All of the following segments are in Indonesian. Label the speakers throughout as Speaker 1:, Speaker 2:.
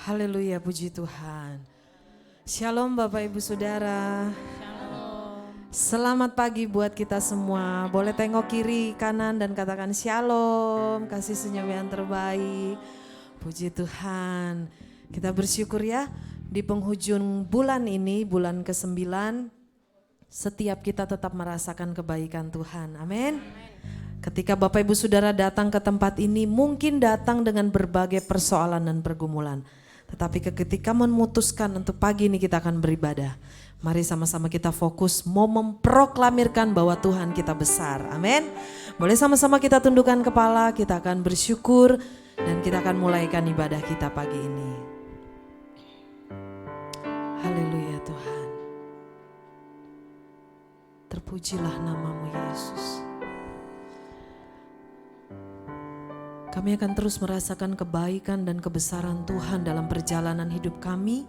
Speaker 1: Haleluya, puji Tuhan. Shalom Bapak Ibu Saudara.
Speaker 2: Shalom.
Speaker 1: Selamat pagi buat kita semua. Boleh tengok kiri kanan dan katakan shalom. Kasih senyum yang terbaik. Puji Tuhan. Kita bersyukur ya di penghujung bulan ini, bulan ke-9. Setiap kita tetap merasakan kebaikan Tuhan. Amin. Ketika Bapak Ibu Saudara datang ke tempat ini mungkin datang dengan berbagai persoalan dan pergumulan. Tetapi ketika memutuskan untuk pagi ini kita akan beribadah. Mari sama-sama kita fokus mau memproklamirkan bahwa Tuhan kita besar. Amin. Boleh sama-sama kita tundukkan kepala, kita akan bersyukur dan kita akan mulaikan ibadah kita pagi ini. Haleluya Tuhan. Terpujilah namamu Yesus. Kami akan terus merasakan kebaikan dan kebesaran Tuhan dalam perjalanan hidup kami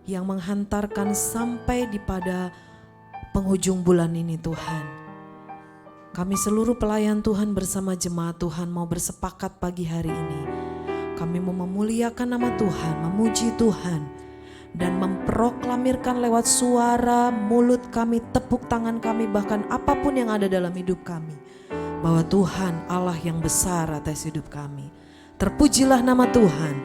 Speaker 1: yang menghantarkan sampai di pada penghujung bulan ini Tuhan. Kami seluruh pelayan Tuhan bersama jemaat Tuhan mau bersepakat pagi hari ini. Kami mau memuliakan nama Tuhan, memuji Tuhan dan memproklamirkan lewat suara, mulut kami, tepuk tangan kami, bahkan apapun yang ada dalam hidup kami. Bahwa Tuhan Allah yang besar atas hidup kami. Terpujilah nama Tuhan.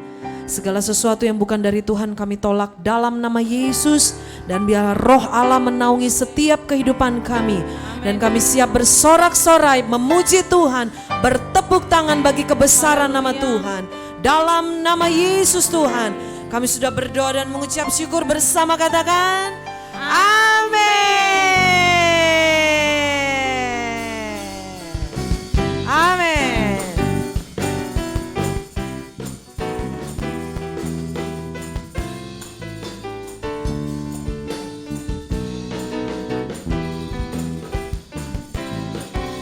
Speaker 1: Segala sesuatu yang bukan dari Tuhan kami tolak dalam nama Yesus. Dan biarlah roh Allah menaungi setiap kehidupan kami. Dan kami siap bersorak-sorai memuji Tuhan. Bertepuk tangan bagi kebesaran nama Tuhan. Dalam nama Yesus Tuhan. Kami sudah berdoa dan mengucap syukur bersama, katakan amin. Amin.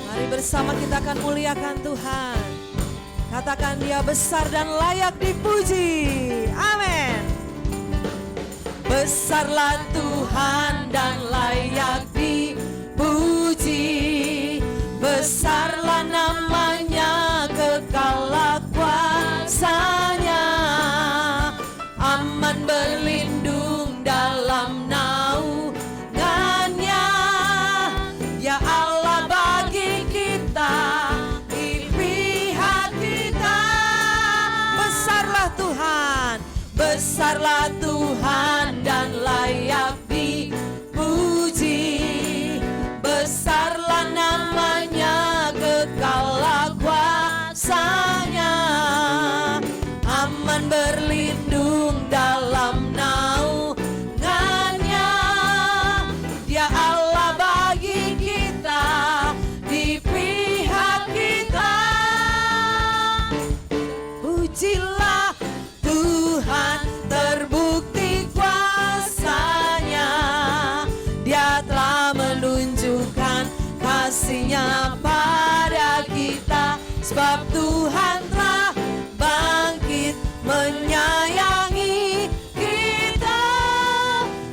Speaker 1: Mari bersama kita akan muliakan Tuhan. Katakan Dia besar dan layak dipuji. Amin. Besarlah Tuhan dan layak dipuji. Besarlah namanya, kekalah kuasanya. Aman berlindung dalam naungannya. Ya Allah bagi kita, di pihak kita. Besarlah Tuhan, besarlah Tuhan dan layak dipuji. Besarlah namanya, kekalah kuasanya. Aman berlindung dalam naungannya. Dia Allah bagi kita, di pihak kita. Pujilah Tuhan, terbukti kuasanya. Dia telah menunjukkan kasih-Nya pada kita. Sebab Tuhan telah bangkit menyayangi kita.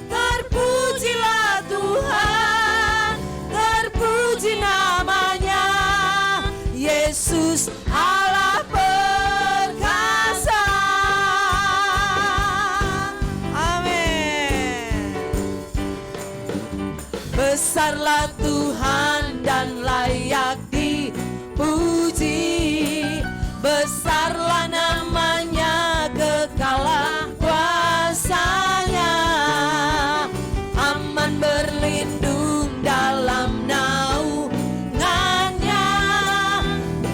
Speaker 1: Terpujilah Tuhan, terpuji namanya. Yesus Allah perkasa. Amin. Besarlah Tuhan dan layak dipuji. Besarlah namanya, kekalah kuasanya. Aman berlindung dalam naungannya.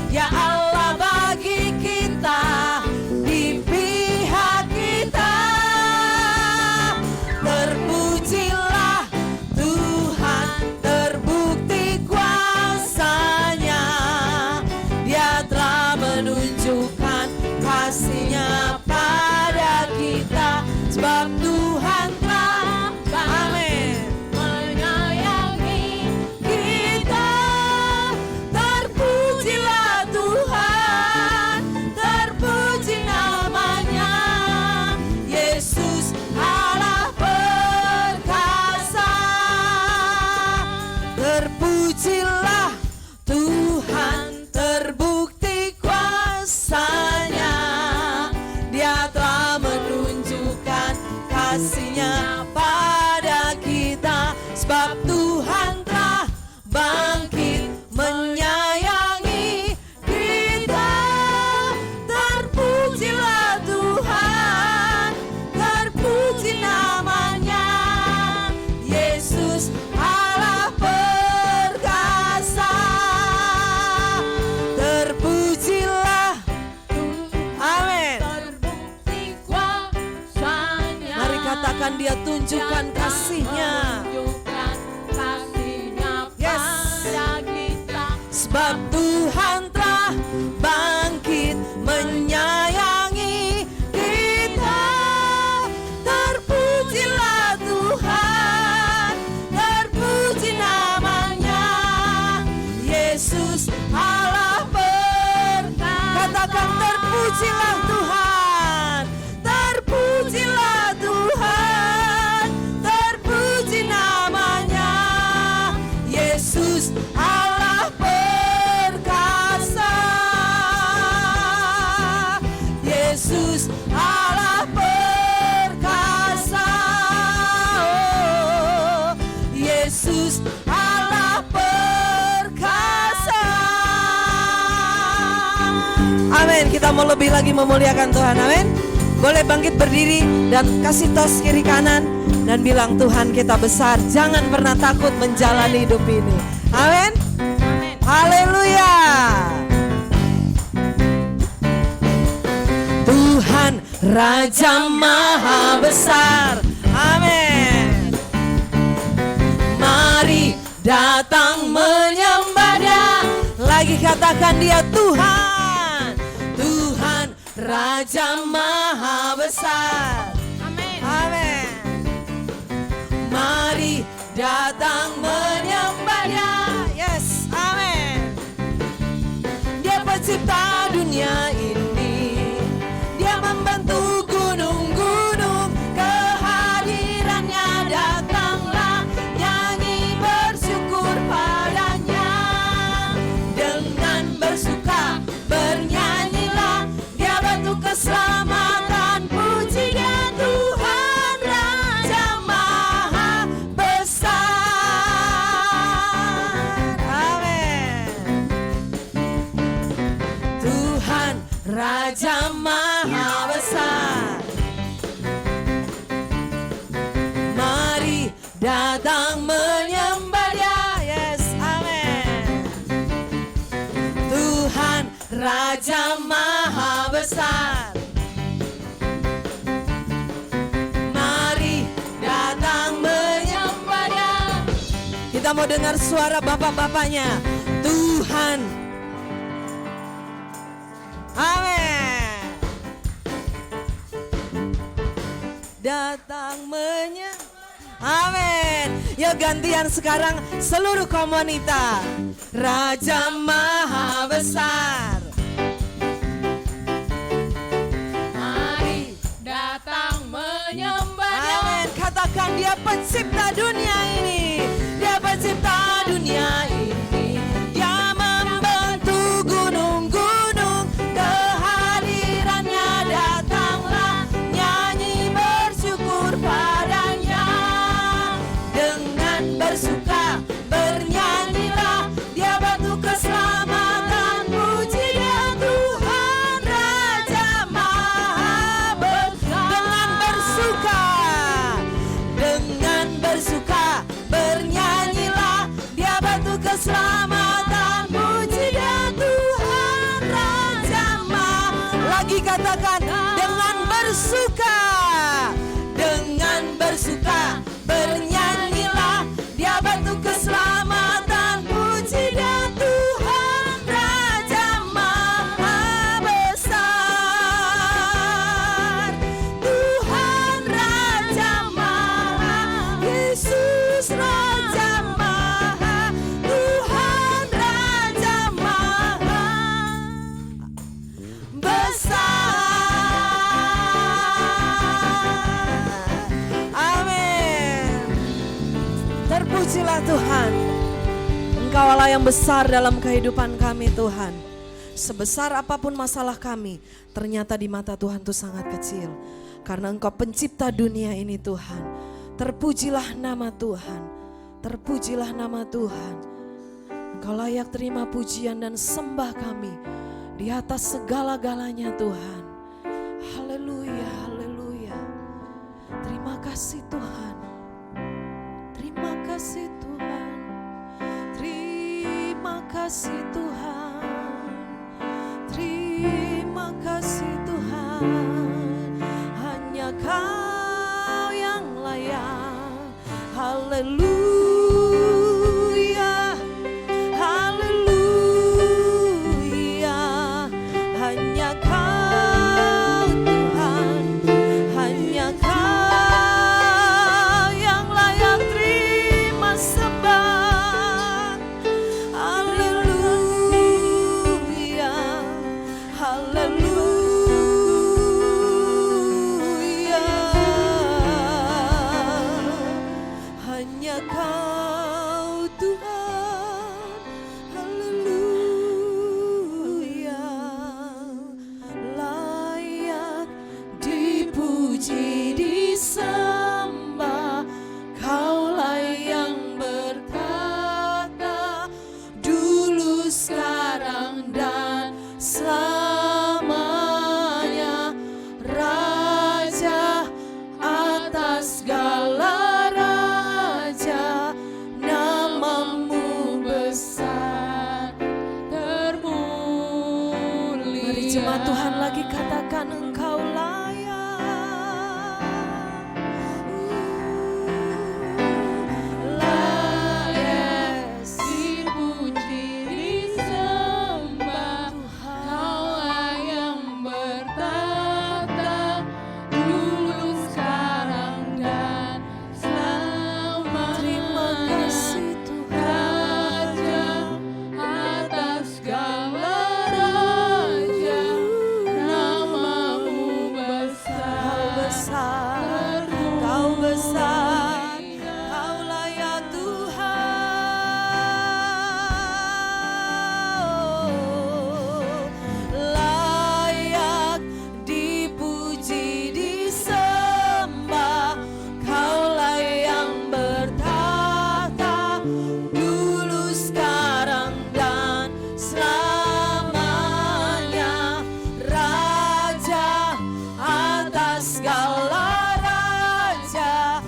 Speaker 1: Ya Allah bagi kita, di pihak kita. Terpujilah Tuhan, terbukti kasih-Nya pada kita, sebab Tuhan telah bangkit menyayangi kita. Terpujilah Tuhan, terpuji namanya, Yesus Allah perkasa. Terpujilah, amin. Mari katakan, Dia tunjukkan kasih-Nya. Yes. Sebab Tuhan telah bangkit menyayangi kita. Terpujilah Tuhan, terpuji namanya, Yesus Allah perkasa. Katakan, terpujilah Tuhan, terpujilah Tuhan, terpuji namanya, Yesus Allah perkasa. Yesus Allah perkasa. Oh, Yesus Allah perkasa. Amin. Kita mau lebih lagi memuliakan Tuhan. Amin. Boleh bangkit berdiri dan kasih tos kiri kanan dan bilang, Tuhan kita besar, jangan pernah takut menjalani hidup ini. Amin. Haleluya. Tuhan Raja Maha Besar. Amin. Mari datang menyembah Dia. Lagi katakan, Dia Tuhan, Tuhan Raja Maha Besar.
Speaker 2: Amin.
Speaker 1: Amin. Mari datang menyembah Dia. Yes, amin. Dia pencipta dunia ini, Dia membentuk gunung-gunung. Kehadirannya datanglah, nyanyi bersyukur padanya. Dengan bersuka bernyanyilah, Dia bantu keselamatan. Puji Dia Tuhan Raja Maha Besar. Amin. Tuhan Raja Maha Besar. Mari datang menyembah Dia. Yes, amin. Tuhan Raja Maha Besar. Mari datang menyembah Dia. Kita mau dengar suara bapak-bapaknya. Tuhan. Amin. Datang menyembah. Amin. Yuk gantian sekarang seluruh komunitas. Raja Maha Besar.
Speaker 2: Mari datang menyembah Dia.
Speaker 1: Amin. Katakan, Dia pencipta dunia ini. Dia pencipta dunia ini. Dia membentuk gunung-gunung. Kehadirannya datanglah, nyanyi bersyukur padanya. Dengan bersuka bernyanyilah, Dia bantu keselamatan. Puji Dia Tuhan Raja Maha Besar. Dengan bersuka bernyanyilah, Dia bantu keselamatan. Puji Dia Tuhan Raja Maha. Lagi katakan, dengan bersuka bernyanyilah, Dia bantu keselamatan. Puji Dia Tuhan Raja Maha Besar. Tuhan Raja Maha, Yesus Raja Maha, Tuhan Raja Maha Besar. Amin. Terpujilah Tuhan. Engkau Allah yang besar dalam kehidupan kami Tuhan. Sebesar apapun masalah kami, ternyata di mata Tuhan itu sangat kecil. Karena Engkau pencipta dunia ini Tuhan. Terpujilah nama Tuhan. Terpujilah nama Tuhan. Engkau layak terima pujian dan sembah kami di atas segala-galanya Tuhan. Haleluya, haleluya. Terima kasih Tuhan. Terima kasih Tuhan. Terima kasih Tuhan. Terima kasih Tuhan. Hanya Kau yang layak. Haleluya. Haleluya. Hanya Kau Tuhan. Hanya Kau yang layak terima sembah. Haleluya. Haleluya. Hanya Kau Tuhan. Haleluya. Layak dipuji disembah. Kaulah yang bertata dulu, sekarang dan selamanya. Raja atas segala raja, namamu besar termulia. Mari jemaat Tuhan lagi katakan Engkau layak. Layak
Speaker 2: Dipuji disembah, Kaulah yang bertata dulu, sekarang dan selamanya.
Speaker 1: Terima kasih Tuhan.
Speaker 2: Raja atas segala raja, namamu besar.
Speaker 1: Kau besar, Kau layak Tuhan. Layak dipuji disembah. Kaulah yang bertata dulu, sekarang dan selamanya. Raja atas segala raja,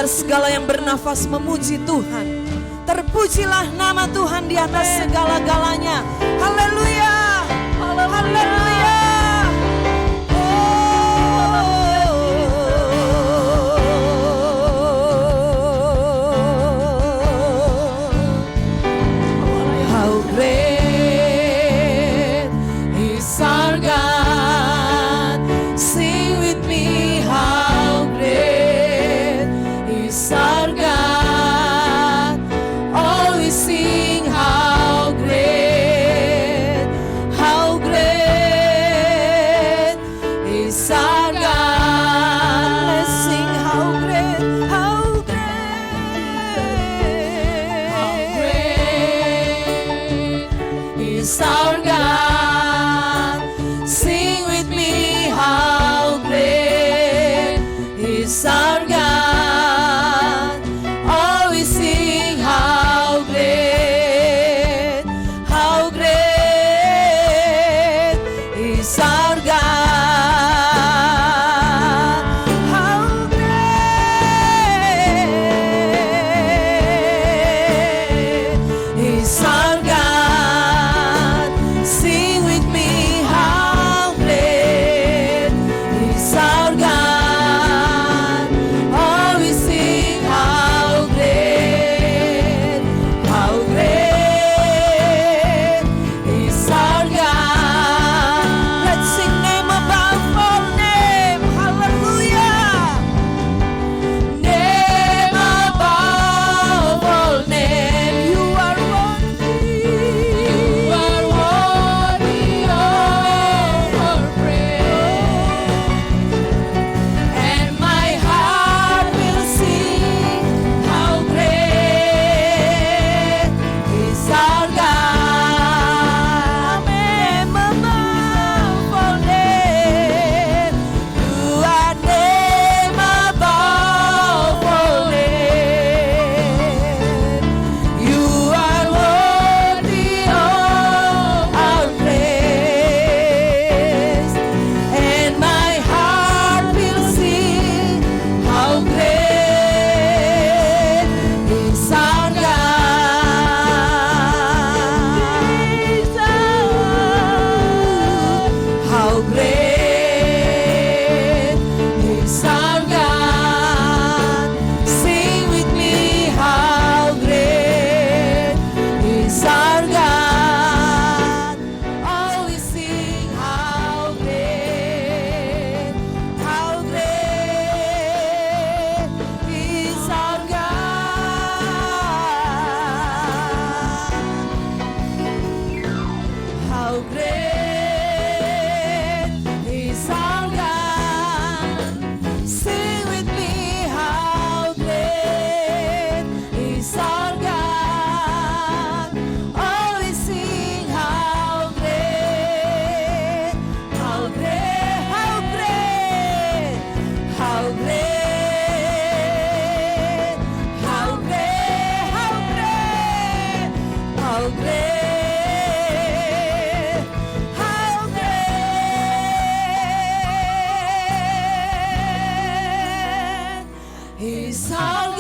Speaker 1: atas segala yang bernafas memuji Tuhan. Terpujilah nama Tuhan di atas segala-galanya. Haleluya. Haleluya. How great is our God. Sing with me, how great is our God. Always sing, how great is our God. Let's sing, how great is our God. Sing with me, how great is our God. Always sing, how great is our God. How great is our God. Sing with me, how great is our God. Always sing, how great is our God. Let's sing name above all name. Hallelujah. Name above all name. You are worthy.
Speaker 2: You are worthy of our praise.
Speaker 1: And my heart will sing, how great is our God. Name above all name. You are name above all name. You are worthy of our praise. And my heart will sing, how great is our God. How great is our God. Sing with me, how great is our God. Always sing, how great is our God. How great is our God. Sing with me, how great is our God. Always sing, how great is our God. Is our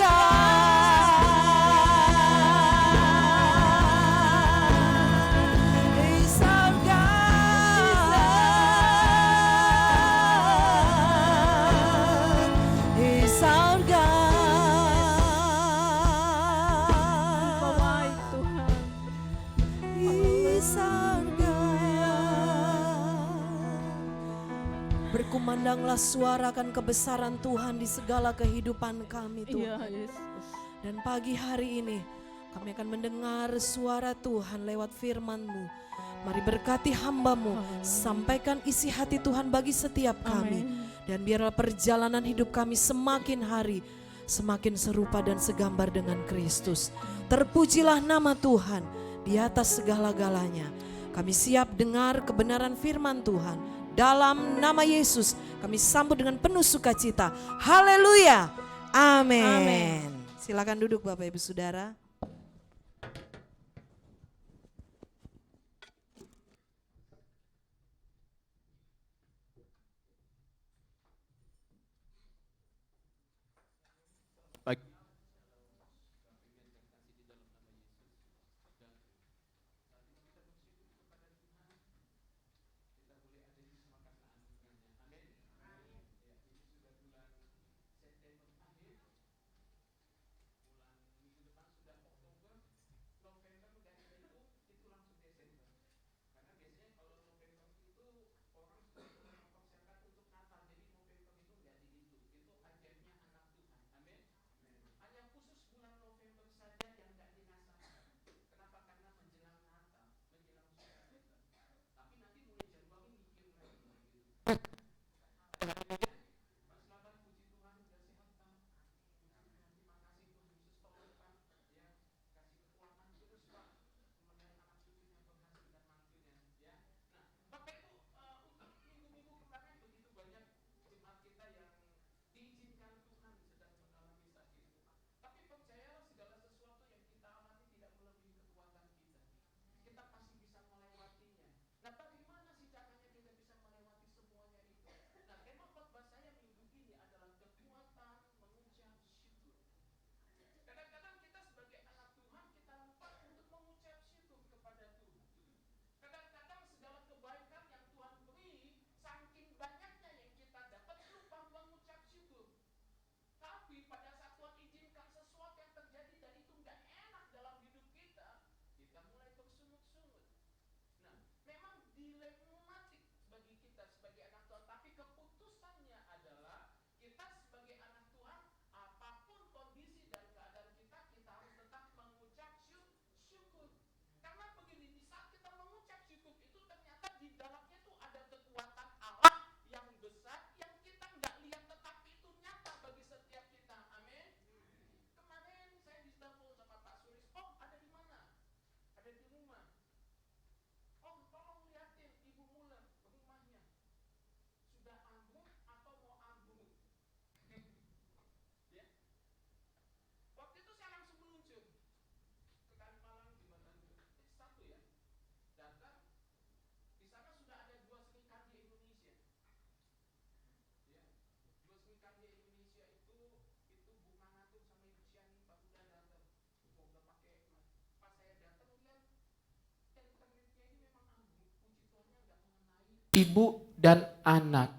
Speaker 1: God. Is our
Speaker 2: Engkau
Speaker 1: God.
Speaker 2: baik Tuhan.
Speaker 1: Is our God. Berkumandanglah suarakan kebesaran Tuhan di segala kehidupan kami,
Speaker 2: Iya
Speaker 1: Tuhan.
Speaker 2: Yesus.
Speaker 1: Dan pagi hari ini kami akan mendengar suara Tuhan lewat firman-Mu. Mari berkati hamba-Mu, sampaikan isi hati Tuhan bagi setiap kami. Dan biarlah perjalanan hidup kami semakin hari semakin serupa dan segambar dengan Kristus. Terpujilah nama Tuhan di atas segala-galanya. Kami siap dengar kebenaran firman Tuhan. Dalam nama Yesus kami sambut dengan penuh sukacita. Haleluya. Amin. Silakan duduk Bapak Ibu Saudara.
Speaker 2: Bagi ibu dan anak.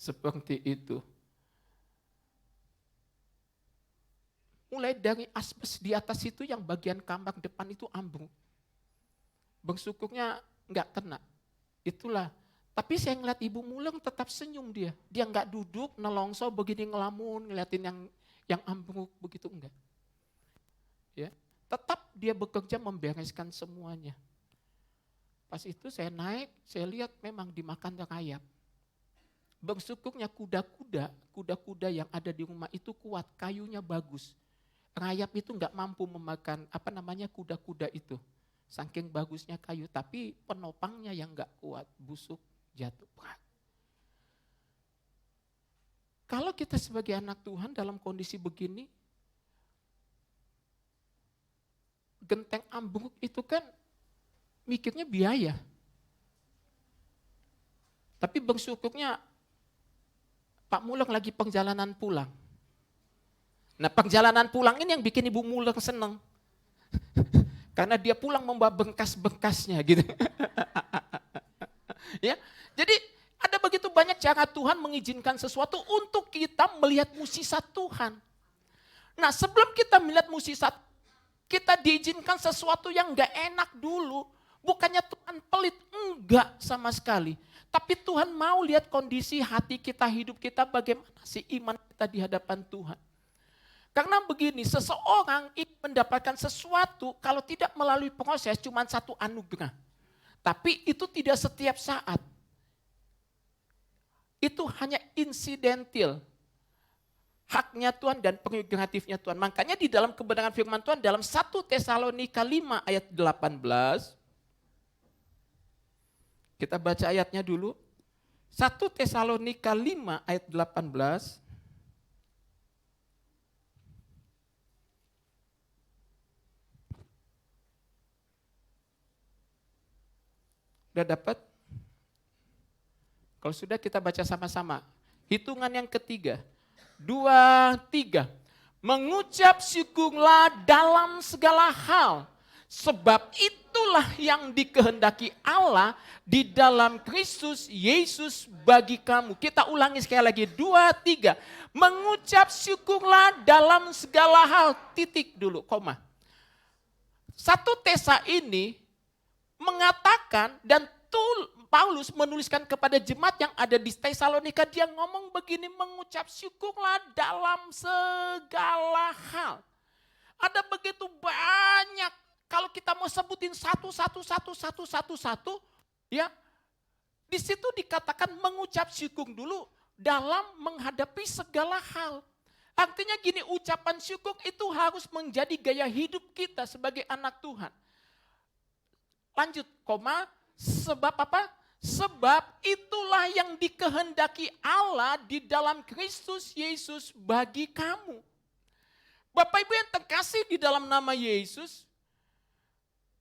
Speaker 2: Seperti itu. Mulai dari asbes di atas itu yang bagian kamar depan itu ambruk. Bersukuknya nggak kena. Itulah. Tapi saya ngeliat Ibu Muleng tetap senyum dia. Dia nggak duduk, nelongso begini ngelamun, ngeliatin yang ambruk begitu enggak. Ya, tetap dia bekerja membereskan semuanya. Pas itu saya naik, saya lihat memang dimakan rayap. Bersukuknya kuda-kuda yang ada di rumah itu kuat, kayunya bagus. Rayap itu nggak mampu memakan kuda-kuda itu. Saking bagusnya kayu, tapi penopangnya yang nggak kuat, busuk, jatuh. Kalau kita sebagai anak Tuhan dalam kondisi begini, genteng ambruk itu kan mikirnya biaya. Tapi bersyukurnya Pak Muleng lagi perjalanan pulang. Nah, perjalanan pulang ini yang bikin Ibu Muleng senang. Karena dia pulang membawa berkas-berkasnya gitu. Ya. Jadi ada begitu banyak cara Tuhan mengizinkan sesuatu untuk kita melihat mukjizat Tuhan. Nah, sebelum kita melihat mukjizat, kita diizinkan sesuatu yang enggak enak dulu. Bukannya Tuhan pelit, enggak sama sekali. Tapi Tuhan mau lihat kondisi hati kita, hidup kita, bagaimana sih iman kita di hadapan Tuhan. Karena begini, seseorang ingin mendapatkan sesuatu kalau tidak melalui proses cuma satu anugerah. Tapi itu tidak setiap saat. Itu hanya insidental. Haknya Tuhan dan prerogatifnya Tuhan. Makanya di dalam kebenaran firman Tuhan dalam 1 Tesalonika 5 ayat 18. Kita baca ayatnya dulu. 1 Tesalonika 5 ayat 18. Udah dapat? Kalau sudah kita baca sama-sama. Hitungan yang ketiga. 2, 3. Mengucap syukurlah dalam segala hal, sebab itulah yang dikehendaki Allah di dalam Kristus Yesus bagi kamu. Kita ulangi sekali lagi, 2, 3. Mengucap syukurlah dalam segala hal, titik dulu, koma. 1 Tesa ini mengatakan dan Paulus menuliskan kepada jemaat yang ada di Tesalonika, dia ngomong begini, mengucap syukurlah dalam segala hal. Ada begitu banyak, kalau kita mau sebutin satu, ya di situ dikatakan mengucap syukur dulu dalam menghadapi segala hal. Artinya gini, ucapan syukur itu harus menjadi gaya hidup kita sebagai anak Tuhan. Lanjut, koma, sebab apa? Sebab itulah yang dikehendaki Allah di dalam Kristus Yesus bagi kamu. Bapak Ibu yang terkasih di dalam nama Yesus,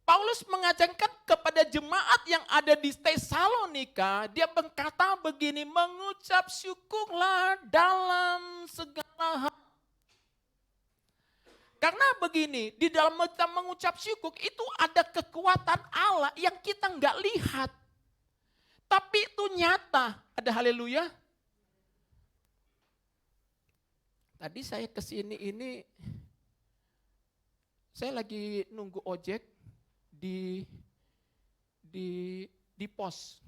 Speaker 2: Paulus mengajarkan kepada jemaat yang ada di Tesalonika, dia berkata begini, mengucap syukurlah dalam segala hal. Karena begini, di dalam kita mengucap syukur itu ada kekuatan Allah yang kita nggak lihat. Tapi itu nyata, ada haleluya. Tadi saya kesini ini, saya lagi nunggu ojek di pos.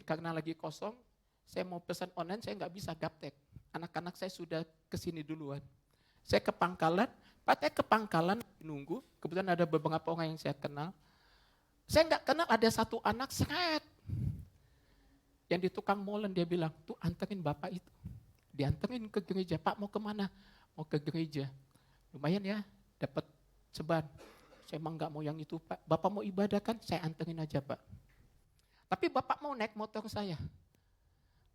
Speaker 2: Karena lagi kosong, saya mau pesan online, saya nggak bisa gaptek. Anak-anak saya sudah kesini duluan. Saya ke Pangkalan, ke Pangkalan nunggu, kebetulan ada beberapa orang yang saya kenal. Saya nggak kenal, ada satu anak seret. Yang di tukang molen dia bilang, tuh anterin bapak itu. Dianterin ke gereja, Pak mau kemana? Mau ke gereja. Lumayan ya, dapat ceban. Saya emang nggak mau yang itu Pak, bapak mau ibadah kan, saya anterin aja Pak. Tapi bapak mau naik motor saya.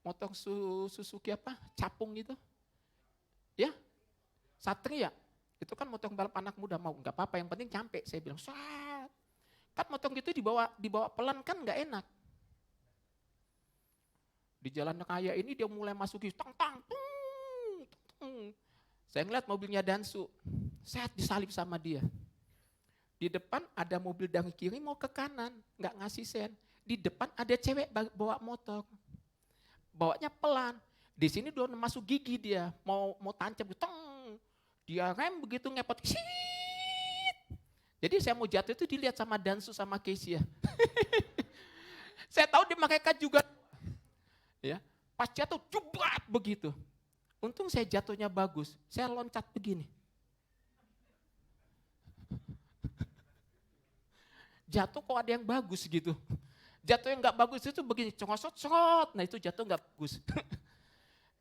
Speaker 2: Motor Suzuki apa? Capung gitu. Ya, Satria. Itu kan motor balap anak muda, mau nggak apa-apa, yang penting nyampe. Saya bilang, saat. Kan motor gitu dibawa pelan kan nggak enak. Di jalan raya ini dia mulai masuki tang. Saya ngeliat mobilnya Dansu, saya disalip sama dia. Di depan ada mobil dari kiri mau ke kanan, nggak ngasih sen. Di depan ada cewek bawa motor, bawanya pelan. Di sini dia masuk gigi dia, mau tancap, dia rem begitu ngepot. Jadi saya mau jatuh itu dilihat sama Dansu sama Kesia. Saya tahu di mereka juga. Ya, pas jatuh jubrat begitu. Untung saya jatuhnya bagus. Saya loncat begini. Jatuh kok ada yang bagus gitu. Jatuh yang nggak bagus itu begini, congosot-congosot. Nah itu jatuh nggak bagus.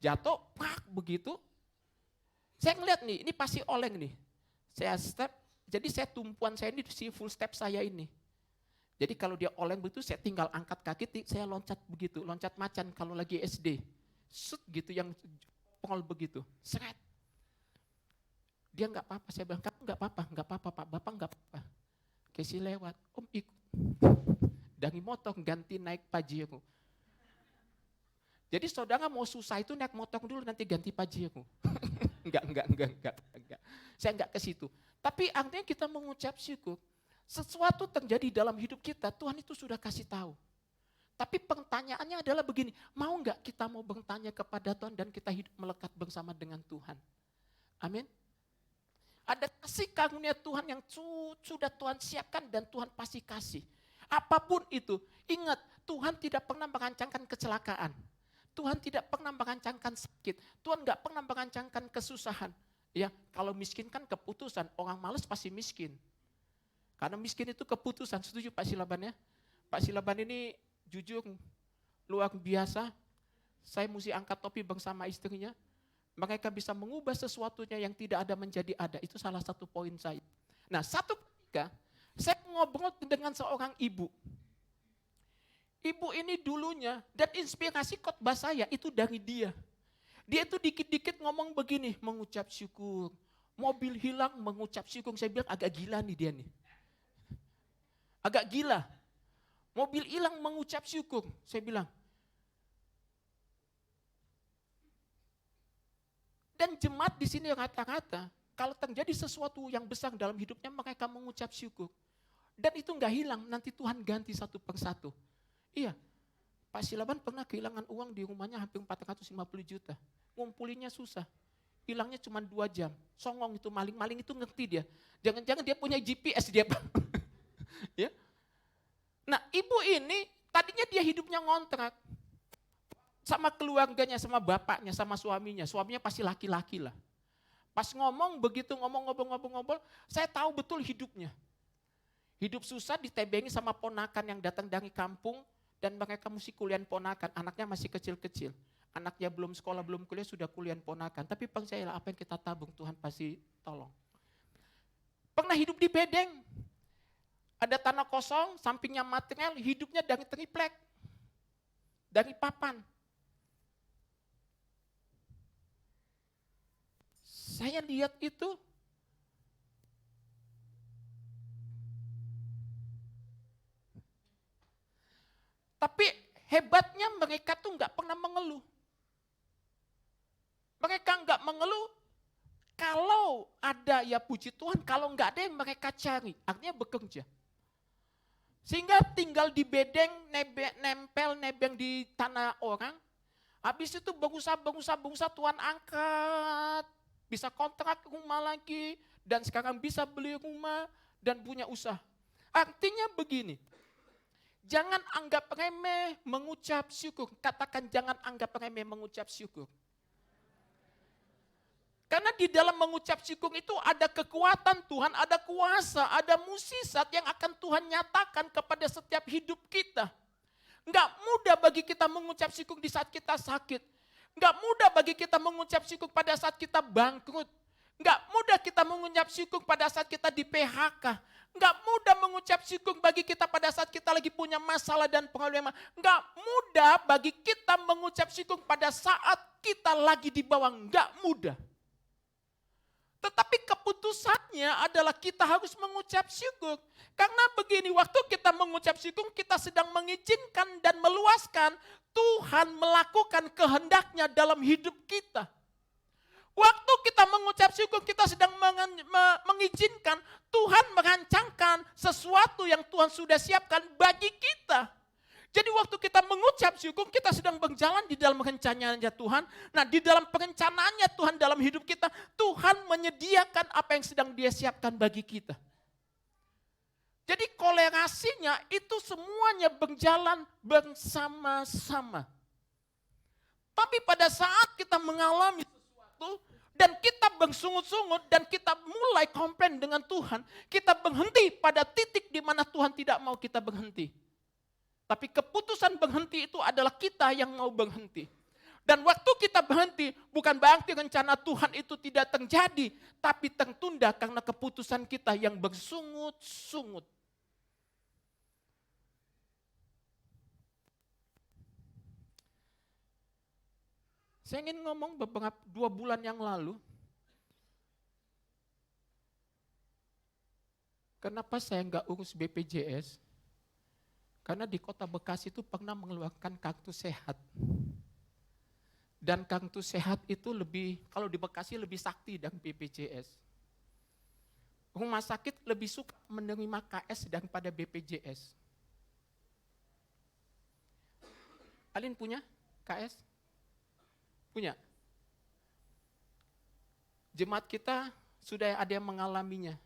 Speaker 2: Jatuh, pak begitu. Saya ngeliat nih, ini pasti oleng nih. Saya step, jadi saya tumpuan saya ini si full step saya ini. Jadi kalau dia oleng begitu, saya tinggal angkat kaki, saya loncat begitu, loncat macan kalau lagi SD. Set gitu yang pongol begitu, seret. Dia nggak apa-apa, saya bilang, kamu nggak apa-apa Pak, Bapak nggak apa-apa. Kesi lewat, Om ikut. Dari motor ganti naik Pajero. Jadi saudara mau susah itu naik motor dulu nanti ganti Pajero. Enggak. Saya enggak ke situ. Tapi artinya kita mengucap syukur. Sesuatu terjadi dalam hidup kita, Tuhan itu sudah kasih tahu. Tapi pertanyaannya adalah begini, mau enggak kita mau bertanya kepada Tuhan dan kita hidup melekat bersama dengan Tuhan? Amin. Ada kasih karunia Tuhan yang sudah Tuhan siapkan dan Tuhan pasti kasih. Apapun itu, ingat Tuhan tidak pernah merancangkan kecelakaan. Tuhan tidak pernah merancangkan sakit. Tuhan enggak pernah merancangkan kesusahan. Ya, kalau miskin kan keputusan, orang malas pasti miskin. Karena miskin itu keputusan, setuju Pak Silaban ya? Pak Silaban ini jujur, luar biasa. Saya mesti angkat topi bersama istrinya. Mereka bisa mengubah sesuatunya yang tidak ada menjadi ada. Itu salah satu poin saya. Nah, satu ketika saya ngobrol dengan seorang ibu. Ibu ini dulunya dan inspirasi khotbah saya itu dari dia. Dia itu dikit-dikit ngomong begini, mengucap syukur. Mobil hilang mengucap syukur. Saya bilang agak gila nih dia nih. Agak gila. Mobil hilang mengucap syukur. Saya bilang, Dan jemaat di sini rata-rata, kalau terjadi sesuatu yang besar dalam hidupnya, mereka mengucap syukur. Dan itu nggak hilang, nanti Tuhan ganti satu persatu. Iya, Pak Silaban pernah kehilangan uang di rumahnya hampir 450 juta. Ngumpulinnya susah. Hilangnya cuma 2 jam. Songong itu maling-maling itu ngerti dia. Jangan-jangan dia punya GPS dia. Ya. Nah ibu ini tadinya dia hidupnya ngontrak. Sama keluarganya, sama bapaknya, sama suaminya. Suaminya pasti laki-laki lah. Pas ngomong begitu ngomong-ngobrol, saya tahu betul hidupnya. Hidup susah ditebengi sama ponakan yang datang dari kampung dan mereka mesti kuliah ponakan. Anaknya masih kecil-kecil. Anaknya belum sekolah, belum kuliah, sudah kuliah ponakan. Tapi percayalah apa yang kita tabung Tuhan pasti tolong. Pernah hidup di bedeng. Ada tanah kosong, sampingnya material, hidupnya dari triplek. Dari papan. Saya lihat itu, tapi hebatnya mereka tuh nggak pernah mengeluh. Mereka nggak mengeluh, kalau ada ya puji Tuhan, kalau nggak ada yang mereka cari, artinya bekerja. Sehingga tinggal di bedeng, nempel nebeng di tanah orang, habis itu berusaha Tuhan angkat, bisa kontrak rumah lagi, dan sekarang bisa beli rumah dan punya usaha. Artinya begini, jangan anggap remeh mengucap syukur. Katakan jangan anggap remeh mengucap syukur. Karena di dalam mengucap syukur itu ada kekuatan Tuhan, ada kuasa, ada mukjizat yang akan Tuhan nyatakan kepada setiap hidup kita. Enggak mudah bagi kita mengucap syukur di saat kita sakit. Enggak mudah bagi kita mengucap syukur pada saat kita bangkrut. Enggak mudah kita mengucap syukur pada saat kita di PHK. Enggak mudah mengucap syukur bagi kita pada saat kita lagi punya masalah dan problema. Enggak mudah bagi kita mengucap syukur pada saat kita lagi di bawah. Enggak mudah. Tetapi keputusannya adalah kita harus mengucap syukur. Karena begini, waktu kita mengucap syukur, kita sedang mengizinkan dan meluaskan Tuhan melakukan kehendaknya dalam hidup kita. Waktu kita mengucap syukur, kita sedang mengizinkan Tuhan merancangkan sesuatu yang Tuhan sudah siapkan bagi kita. Jadi waktu kita mengucap syukur, kita sedang berjalan di dalam rencananya Tuhan. Nah di dalam perencanaannya Tuhan dalam hidup kita, Tuhan menyediakan apa yang sedang Dia siapkan bagi kita. Jadi kolerasinya itu semuanya berjalan bersama-sama. Tapi pada saat kita mengalami sesuatu, dan kita bersungut-sungut, dan kita mulai komplain dengan Tuhan, kita berhenti pada titik di mana Tuhan tidak mau kita berhenti. Tapi keputusan berhenti itu adalah kita yang mau berhenti. Dan waktu kita berhenti, bukan berarti rencana Tuhan itu tidak terjadi, tapi tertunda karena keputusan kita yang bersungut-sungut. Saya ingin ngomong beberapa 2 bulan yang lalu, kenapa saya nggak urus BPJS? Karena di kota Bekasi itu pernah mengeluarkan kartu sehat. Dan kartu sehat itu lebih, kalau di Bekasi lebih sakti dari BPJS. Rumah sakit lebih suka menerima KS daripada BPJS. Alin punya KS? Punya? Jemaat kita sudah ada yang mengalaminya.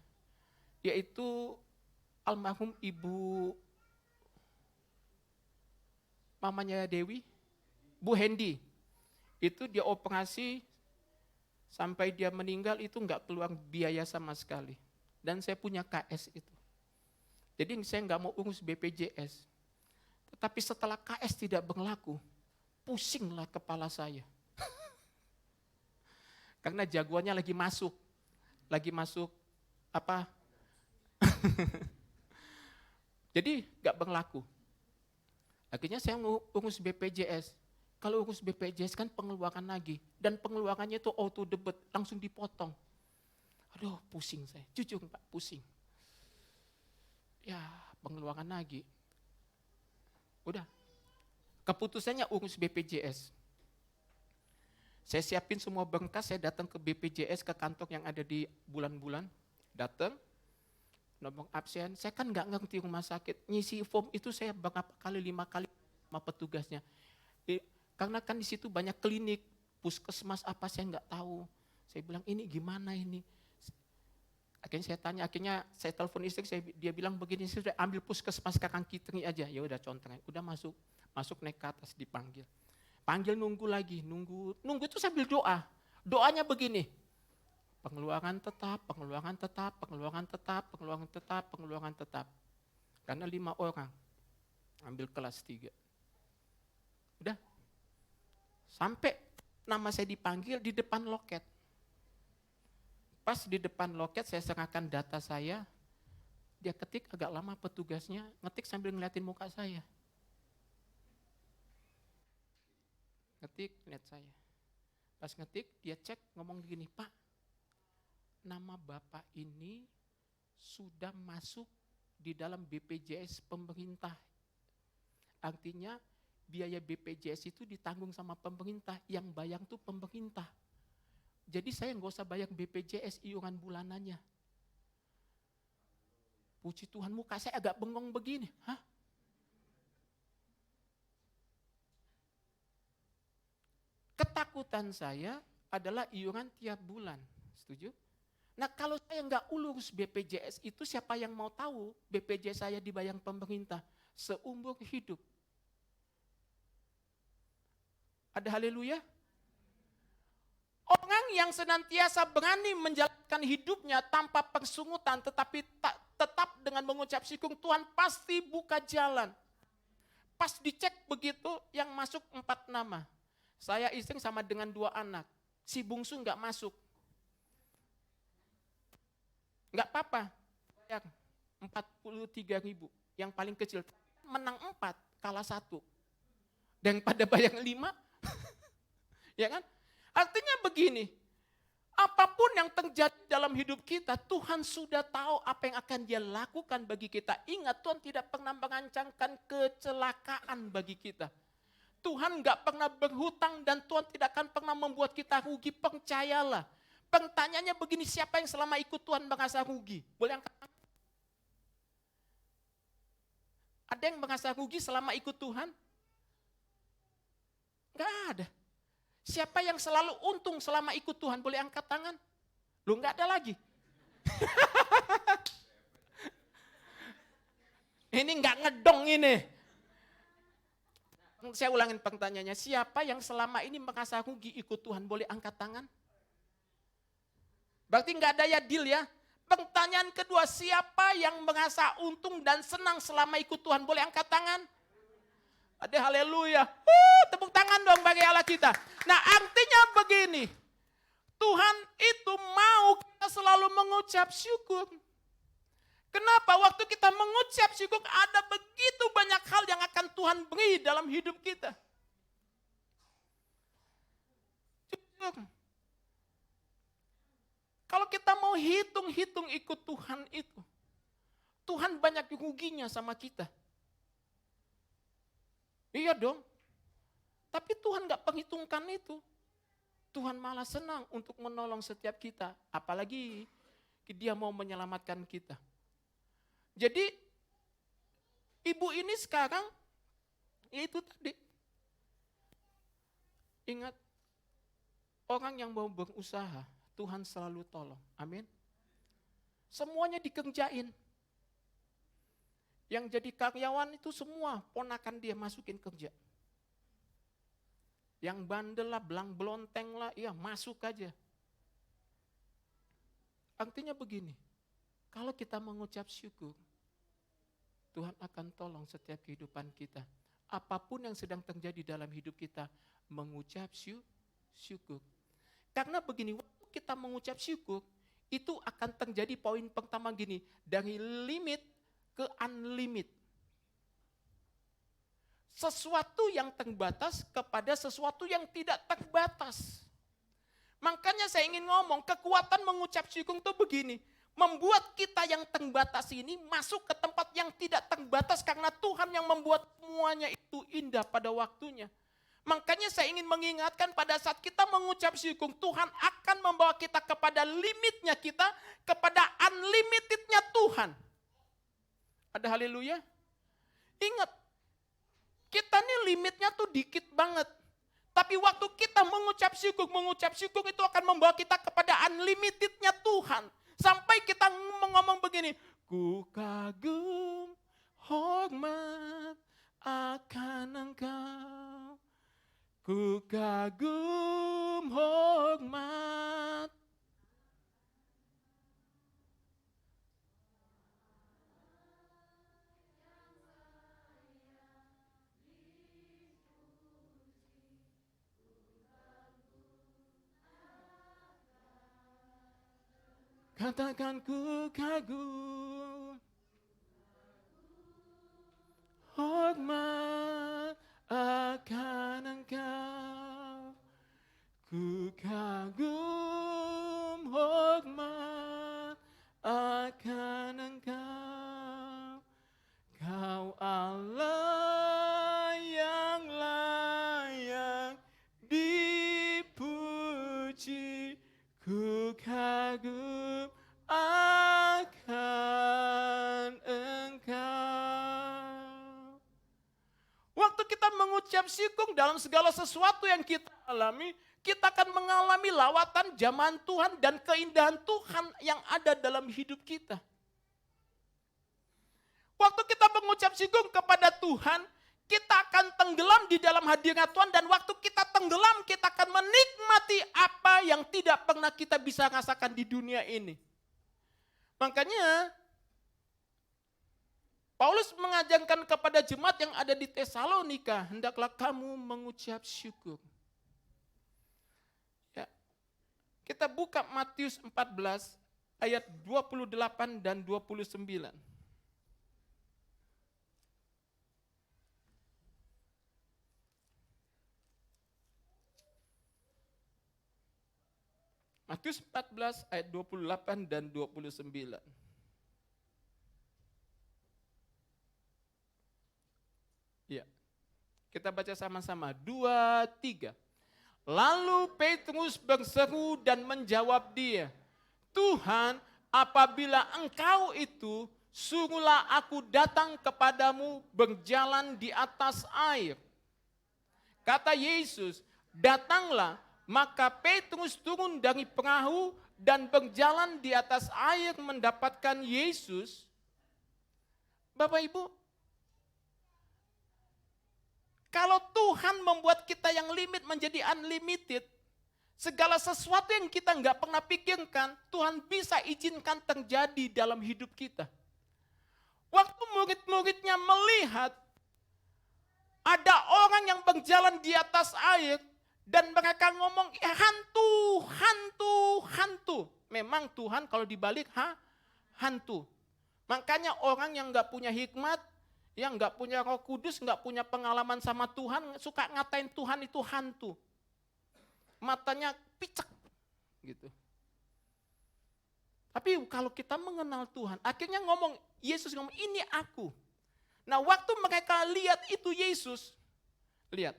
Speaker 2: Yaitu almarhum Ibu mamanya Dewi, Bu Hendi, itu dia operasi sampai dia meninggal itu enggak keluar biaya sama sekali. Dan saya punya KS itu. Jadi saya enggak mau urus BPJS. Tetapi setelah KS tidak berlaku, pusinglah kepala saya. Karena jagoannya lagi masuk apa? Jadi enggak berlaku. Akhirnya saya urus BPJS. Kalau urus BPJS kan pengeluaran lagi. Dan pengeluarannya itu auto debit, langsung dipotong. Aduh pusing saya, jujur Pak, pusing. Ya pengeluaran lagi. Udah, keputusannya urus BPJS. Saya siapin semua berkas, saya datang ke BPJS, ke kantor yang ada di bulan-bulan. Datang, nomor absen, saya kan nggak ngerti rumah sakit. Ngisi form itu saya berapa kali, 5 kali sama petugasnya. Karena kan di situ banyak klinik, puskesmas apa saya nggak tahu. Saya bilang ini gimana ini. Akhirnya saya tanya, akhirnya saya telepon istri, dia bilang begini, saya sudah ambil puskesmas Kakang Kitri aja. Ya udah contohnya, udah masuk naik ke atas dipanggil. Panggil nunggu lagi, nunggu itu sambil doa. Doanya begini, pengeluaran tetap, pengeluaran tetap, pengeluaran tetap, pengeluaran tetap, pengeluaran tetap. Karena 5 orang ambil kelas 3. Udah, sampai nama saya dipanggil di depan loket. Pas di depan loket saya serahkan data saya, dia ketik agak lama petugasnya, ngetik sambil ngeliatin muka saya. Ngetik, lihat saya. Pas ngetik, dia cek ngomong begini, Pak, nama Bapak ini sudah masuk di dalam BPJS pemerintah. Artinya biaya BPJS itu ditanggung sama pemerintah, yang bayang tuh pemerintah. Jadi saya nggak usah bayar BPJS iuran bulanannya. Puji Tuhan, muka saya agak bengong begini. Hah? Ketakutan saya adalah iuran tiap bulan. Setuju? Nah kalau saya nggak urus BPJS itu, siapa yang mau tahu BPJS saya dibayar pemerintah seumur hidup? Ada haleluya? Orang yang senantiasa berani menjalankan hidupnya tanpa persungutan, tetapi tetap dengan mengucap syukur, Tuhan pasti buka jalan. Pas dicek begitu, yang masuk 4 nama. Saya istri sama dengan 2 anak. Si bungsu nggak masuk. Nggak apa-apa, bayar 43.000. Yang paling kecil, menang 4, kalah 1. Daripada bayar 5, ya kan? Artinya begini, apapun yang terjadi dalam hidup kita, Tuhan sudah tahu apa yang akan Dia lakukan bagi kita. Ingat, Tuhan tidak pernah mengancamkan kecelakaan bagi kita. Tuhan gak pernah berhutang dan Tuhan tidak akan pernah membuat kita rugi, percayalah. Pertanyaannya begini, siapa yang selama ikut Tuhan merasa rugi? Boleh angkat tangan? Ada yang merasa rugi selama ikut Tuhan? Gak ada. Siapa yang selalu untung selama ikut Tuhan? Boleh angkat tangan? Lu nggak ada lagi. Ini nggak ngedong ini. Saya ulangin pertanyaannya. Siapa yang selama ini merasa rugi ikut Tuhan? Boleh angkat tangan? Berarti nggak ada ya deal ya. Pertanyaan kedua, siapa yang merasa untung dan senang selama ikut Tuhan? Boleh angkat tangan? Ada haleluya. Tepuk tangan dong bagi Allah kita. Nah artinya begini, Tuhan itu mau kita selalu mengucap syukur. Kenapa? Waktu kita mengucap syukur ada begitu banyak hal yang akan Tuhan beri dalam hidup kita. Syukur. Kalau kita mau hitung-hitung ikut Tuhan itu, Tuhan banyak ruginya sama kita. Iya dong. Tapi Tuhan gak perhitungkan itu. Tuhan malah senang untuk menolong setiap kita. Apalagi Dia mau menyelamatkan kita. Jadi ibu ini sekarang, itu tadi. Ingat, orang yang mau berusaha, Tuhan selalu tolong. Amin. Semuanya dikerjain. Yang jadi karyawan itu semua ponakan dia masukin kerja. Yang bandel lah, belang belonteng lah, ya masuk aja. Artinya begini, kalau kita mengucap syukur, Tuhan akan tolong setiap kehidupan kita. Apapun yang sedang terjadi dalam hidup kita, mengucap syukur. Karena begini, waktu kita mengucap syukur, itu akan terjadi poin pertama gini, dari limit ke unlimited. Sesuatu yang terbatas kepada sesuatu yang tidak terbatas. Makanya saya ingin ngomong, kekuatan mengucap syukur itu begini, membuat kita yang terbatas ini masuk ke tempat yang tidak terbatas karena Tuhan yang membuat semuanya itu indah pada waktunya. Makanya saya ingin mengingatkan pada saat kita mengucap syukur, Tuhan akan membawa kita kepada limitnya kita, kepada unlimitednya Tuhan. Ada haleluya? Ingat, kita nih limitnya tuh dikit banget. Tapi waktu kita mengucap syukur itu akan membawa kita kepada unlimitednya Tuhan. Sampai kita ngomong begini, ku kagum hormat akan Engkau. Ku kagum hormat. Katakan ku kagum hormat akan Engkau. Ku kagum hormat akan Engkau. Kau Allah yang layak dipuji. Ku kagum akan Engkau. Waktu kita mengucap syukur dalam segala sesuatu yang kita alami, kita akan mengalami lawatan zaman Tuhan dan keindahan Tuhan yang ada dalam hidup kita. Waktu kita mengucap syukur kepada Tuhan, kita akan tenggelam di dalam hadirat Tuhan, dan waktu kita tenggelam, kita akan menikmati apa yang tidak pernah kita bisa rasakan di dunia ini. Makanya Paulus mengajarkan kepada jemaat yang ada di Tesalonika, hendaklah kamu mengucap syukur. Ya. Kita buka Matius 14 ayat 28 dan 29. Matius 14 ayat 28 dan 29. Ya. Kita baca sama-sama. 2, 3. Lalu Petrus berseru dan menjawab dia, Tuhan, apabila Engkau itu, suruhlah aku datang kepadamu berjalan di atas air. Kata Yesus, datanglah. Maka Petrus turun dari perahu dan berjalan di atas air mendapatkan Yesus. Bapak Ibu, kalau Tuhan membuat kita yang limit menjadi unlimited, segala sesuatu yang kita nggak pernah pikirkan, Tuhan bisa izinkan terjadi dalam hidup kita. Waktu murid-muridnya melihat ada orang yang berjalan di atas air, dan mereka ngomong, hantu, hantu, hantu. Memang Tuhan kalau dibalik, hantu. Makanya orang yang gak punya hikmat, yang gak punya Roh Kudus, gak punya pengalaman sama Tuhan, suka ngatain Tuhan itu hantu. Matanya picek, gitu. Tapi kalau kita mengenal Tuhan, akhirnya Yesus ngomong, ini aku. Nah waktu mereka lihat itu Yesus, lihat.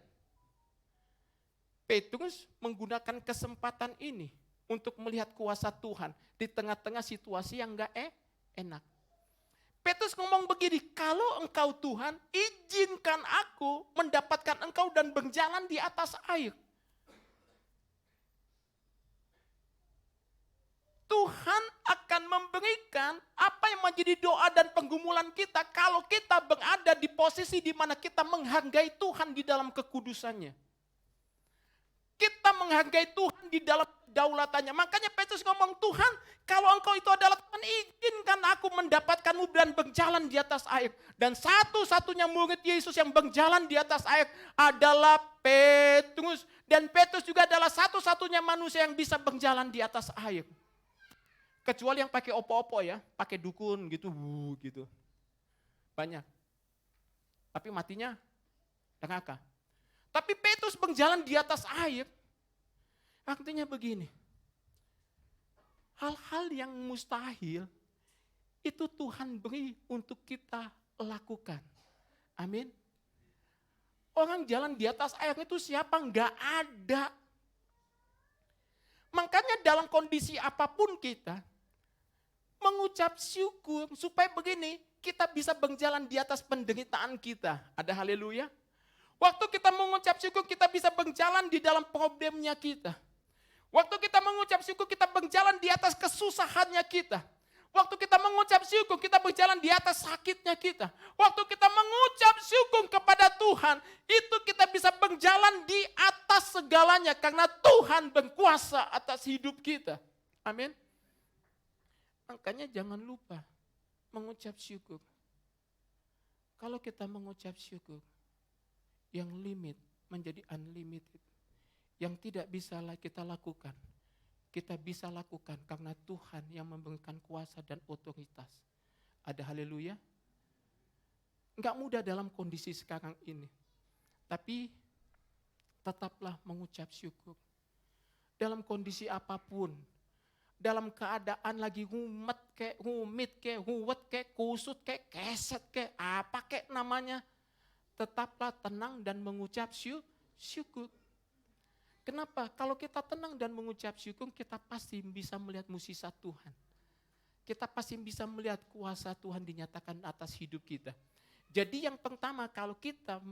Speaker 2: Petrus menggunakan kesempatan ini untuk melihat kuasa Tuhan di tengah-tengah situasi yang gak enak. Petrus ngomong begini, kalau Engkau Tuhan, izinkan aku mendapatkan Engkau dan berjalan di atas air. Tuhan akan memberikan apa yang menjadi doa dan penggumulan kita kalau kita berada di posisi di mana kita menghargai Tuhan di dalam kekudusannya. Kita menghargai Tuhan di dalam daulatannya. Makanya Petrus ngomong, Tuhan, kalau Engkau itu adalah Tuhan, izinkan aku mendapatkanmu dan berjalan di atas air. Dan satu-satunya murid Yesus yang berjalan di atas air adalah Petrus. Dan Petrus juga adalah satu-satunya manusia yang bisa berjalan di atas air. Kecuali yang pakai opo-opo ya, pakai dukun gitu, gitu. Banyak. Tapi matinya neraka. Tapi Petrus berjalan di atas air. Artinya begini. Hal-hal yang mustahil itu Tuhan beri untuk kita lakukan. Amin. Orang jalan di atas air itu siapa? Enggak ada. Makanya dalam kondisi apapun kita, mengucap syukur supaya begini, kita bisa berjalan di atas penderitaan kita. Ada haleluya. Waktu kita mengucap syukur, kita bisa berjalan di dalam problemnya kita. Waktu kita mengucap syukur, kita berjalan di atas kesusahannya kita. Waktu kita mengucap syukur, kita berjalan di atas sakitnya kita. Waktu kita mengucap syukur kepada Tuhan, itu kita bisa berjalan di atas segalanya. Karena Tuhan berkuasa atas hidup kita. Amin. Makanya jangan lupa mengucap syukur. Kalau kita mengucap syukur, yang limit menjadi unlimited. Yang tidak bisa kita lakukan, kita bisa lakukan karena Tuhan yang memberikan kuasa dan otoritas. Ada haleluya? Enggak mudah dalam kondisi sekarang ini. Tapi tetaplah mengucap syukur. Dalam kondisi apapun, dalam keadaan lagi rumit ruwet kusut keset apa namanya, tetaplah tenang dan mengucap syukur. Kenapa? Kalau kita tenang dan mengucap syukur, kita pasti bisa melihat mukjizat Tuhan. Kita pasti bisa melihat kuasa Tuhan dinyatakan atas hidup kita. Jadi yang pertama, kalau kita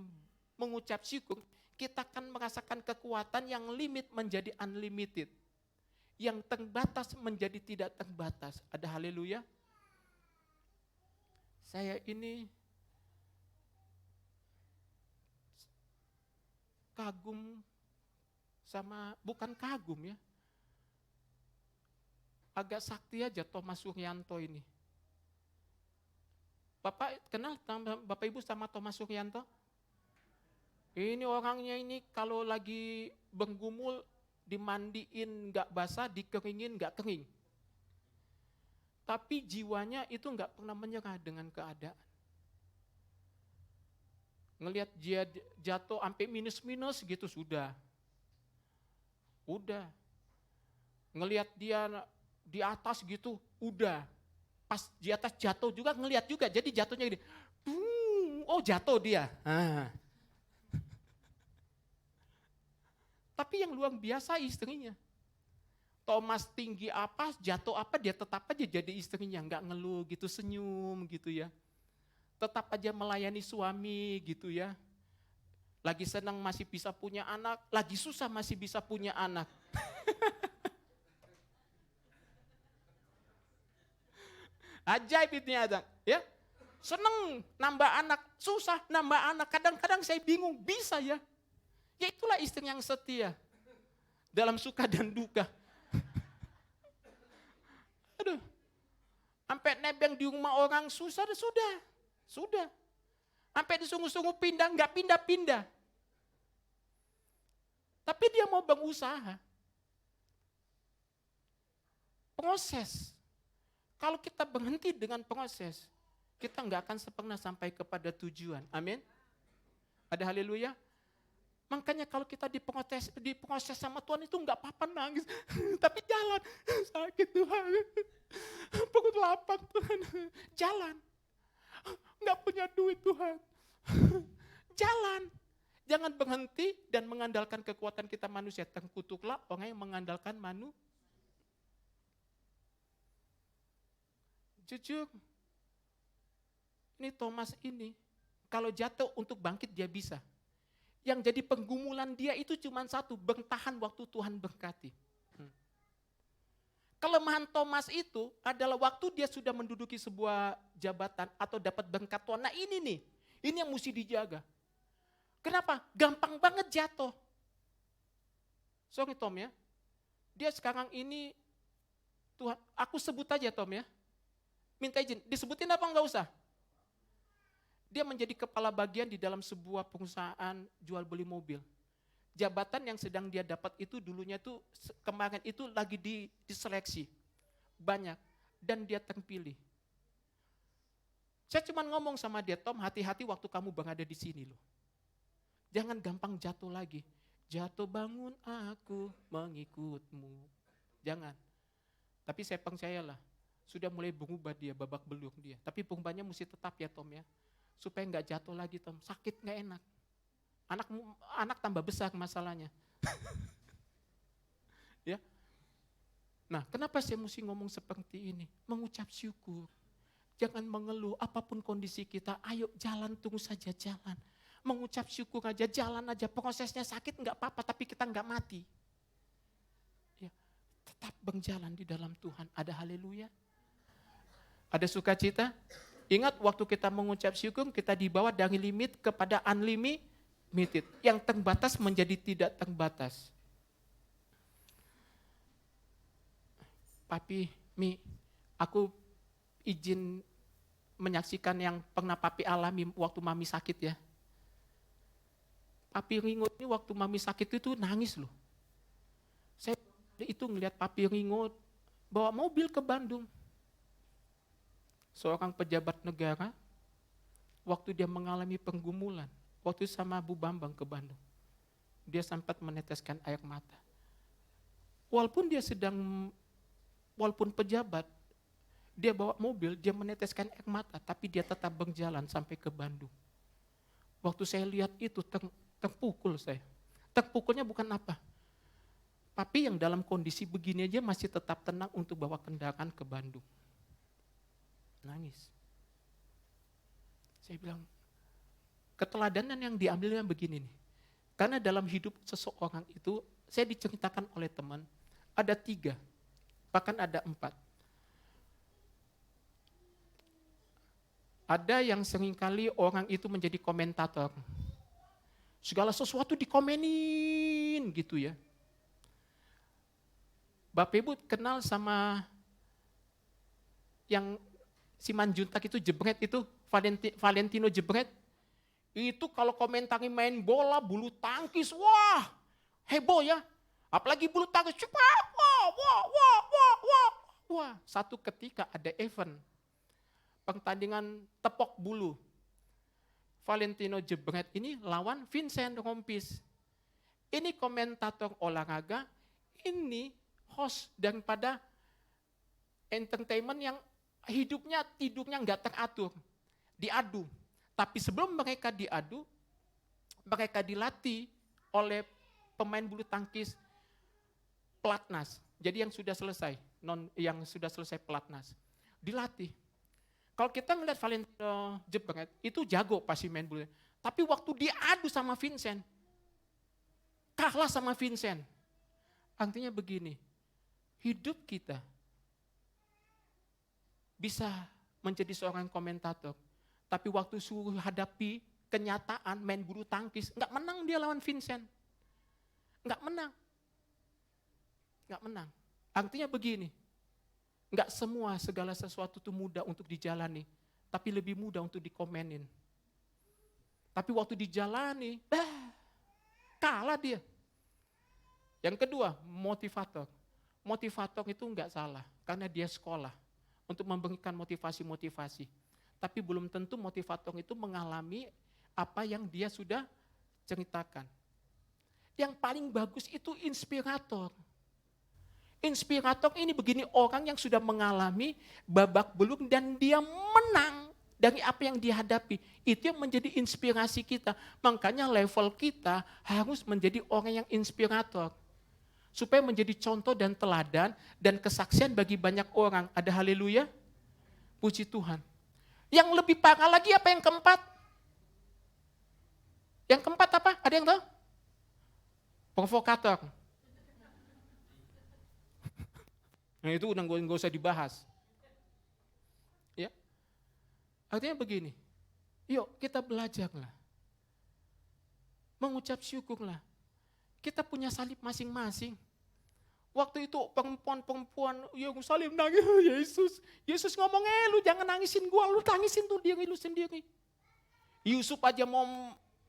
Speaker 2: mengucap syukur, kita akan merasakan kekuatan yang limit menjadi unlimited. Yang terbatas menjadi tidak terbatas. Ada haleluya? Saya ini kagum sama, bukan kagum ya, agak sakti aja Thomas Suryanto ini. Bapak kenal Bapak Ibu sama Thomas Suryanto? Ini orangnya ini kalau lagi bergumul, dimandiin nggak basah, dikeringin nggak kering. Tapi jiwanya itu nggak pernah menyerah dengan keadaan. Ngelihat dia jatuh sampai minus-minus gitu sudah. Ngelihat dia di atas gitu, udah. Pas di atas jatuh juga ngelihat juga, jadi jatuhnya gini. Oh jatuh dia. Tapi yang luar biasa istrinya. Thomas tinggi apa, jatuh apa, dia tetap aja jadi istrinya. Nggak ngeluh gitu, senyum gitu ya. Tetap aja melayani suami gitu ya. Lagi senang masih bisa punya anak, lagi susah masih bisa punya anak. Ajaib itu ada, ya. Seneng nambah anak, susah nambah anak. Kadang-kadang saya bingung, bisa ya. Ya itulah istri yang setia. Dalam suka dan duka. Aduh. Sampai nebeng di rumah orang susah, sudah. Sampai disungguh-sungguh pindah, nggak pindah-pindah. Tapi dia mau berusaha. Proses. Kalau kita berhenti dengan proses, kita nggak akan pernah sampai kepada tujuan. Amin. Ada haleluya. Makanya kalau kita diproses sama Tuhan itu nggak apa-apa nangis. Tapi jalan. Sakit Tuhan. Perut lapar Tuhan. Jalan. Nggak punya duit Tuhan. Jalan. Jangan berhenti dan mengandalkan kekuatan kita manusia. Terkutuklah orang yang mengandalkan manusia. Jujur, ini Thomas ini, kalau jatuh untuk bangkit dia bisa. Yang jadi penggumulan dia itu cuma satu, bertahan waktu Tuhan berkati. Kelemahan Thomas itu adalah waktu dia sudah menduduki sebuah jabatan atau dapat berkat Tuhan. Nah ini yang mesti dijaga. Kenapa? Gampang banget jatuh. Sorry Tom ya, dia sekarang ini, Tuhan, aku sebut aja Tom ya. Minta izin, disebutin apa enggak usah? Dia menjadi kepala bagian di dalam sebuah perusahaan jual beli mobil. Jabatan yang sedang dia dapat itu dulunya tuh kemarin itu lagi diseleksi. Banyak. Dan dia terpilih. Saya cuma ngomong sama dia, Tom, hati-hati waktu kamu berada di sini loh. Jangan gampang jatuh lagi. Jatuh bangun aku mengikutmu. Jangan. Tapi saya percayalah, sudah mulai berubah dia, babak belur dia. Tapi perubahannya mesti tetap ya Tom ya. Supaya nggak jatuh lagi Tom, sakit nggak enak. Anak tambah besar masalahnya. Ya. Nah, kenapa saya mesti ngomong seperti ini? Mengucap syukur. Jangan mengeluh, apapun kondisi kita, ayo jalan, terus saja jalan. Mengucap syukur aja, jalan aja, prosesnya sakit enggak apa-apa, tapi kita enggak mati. Ya, tetap berjalan di dalam Tuhan, ada haleluya. Ada sukacita. Ingat waktu kita mengucap syukur, kita dibawa dari limit kepada unlimited. Yang terbatas menjadi tidak terbatas. Papi, Mi, aku izin menyaksikan yang pernah Papi alami waktu Mami sakit ya. Papi Ringo ini waktu Mami sakit itu nangis loh. Saya itu ngelihat Papi Ringo bawa mobil ke Bandung. Seorang pejabat negara, waktu dia mengalami pergumulan, waktu sama Bu Bambang ke Bandung, dia sempat meneteskan air mata. Walaupun pejabat, dia bawa mobil, dia meneteskan air mata, tapi dia tetap berjalan sampai ke Bandung. Waktu saya lihat itu, terpukul saya. Terpukulnya bukan apa. Papi yang dalam kondisi begini aja masih tetap tenang untuk bawa kendaraan ke Bandung. Nangis. Saya bilang, keteladanan yang diambilnya begini nih. Karena dalam hidup seseorang itu, saya diceritakan oleh teman, ada 3, bahkan ada 4. Ada yang seringkali orang itu menjadi komentator. Segala sesuatu dikomenin gitu ya. Bapak Ibu kenal sama yang Simanjuntak itu jebret itu, Valentino jebret. Itu kalau komentari main bola, bulu tangkis, wah heboh ya. Apalagi bulu tangkis, cepat, wah. Satu ketika ada event, pertandingan tepok bulu. Valentino jebret ini lawan Vincent Rompis. Ini komentator olahraga, ini host daripada entertainment yang hidupnya, tidurnya nggak teratur, diadu. Tapi sebelum mereka diadu, mereka dilatih oleh pemain bulu tangkis pelatnas. Jadi yang sudah selesai pelatnas, dilatih. Kalau kita melihat Valentino jebret, itu jago pasti main bulu. Tapi waktu diadu sama Vincent, kalah sama Vincent. Artinya begini, hidup kita bisa menjadi seorang komentator. Tapi waktu suruh hadapi kenyataan main bulu tangkis, enggak menang dia lawan Vincent. Enggak menang. Artinya begini, enggak semua segala sesuatu itu mudah untuk dijalani, tapi lebih mudah untuk dikomenin. Tapi waktu dijalani, kalah dia. Yang kedua, motivator. Motivator itu enggak salah, karena dia sekolah untuk memberikan motivasi-motivasi. Tapi belum tentu motivator itu mengalami apa yang dia sudah ceritakan. Yang paling bagus itu inspirator. Inspirator ini begini, orang yang sudah mengalami babak belur dan dia menang dari apa yang dihadapi. Itu yang menjadi inspirasi kita. Makanya level kita harus menjadi orang yang inspirator. Supaya menjadi contoh dan teladan dan kesaksian bagi banyak orang. Ada haleluya? Puji Tuhan. Yang lebih parah lagi apa yang keempat? Yang keempat apa? Ada yang tahu? Provokator. Nah itu udah nggak usah dibahas. Ya. Artinya begini, yuk kita belajarlah. Mengucap syukurlah. Kita punya salib masing-masing. Waktu itu perempuan-perempuan Yerusalem nangis, Yesus ngomong, lu jangan nangisin gua, lu tangisin tuh diri lu sendiri. Yusuf aja mau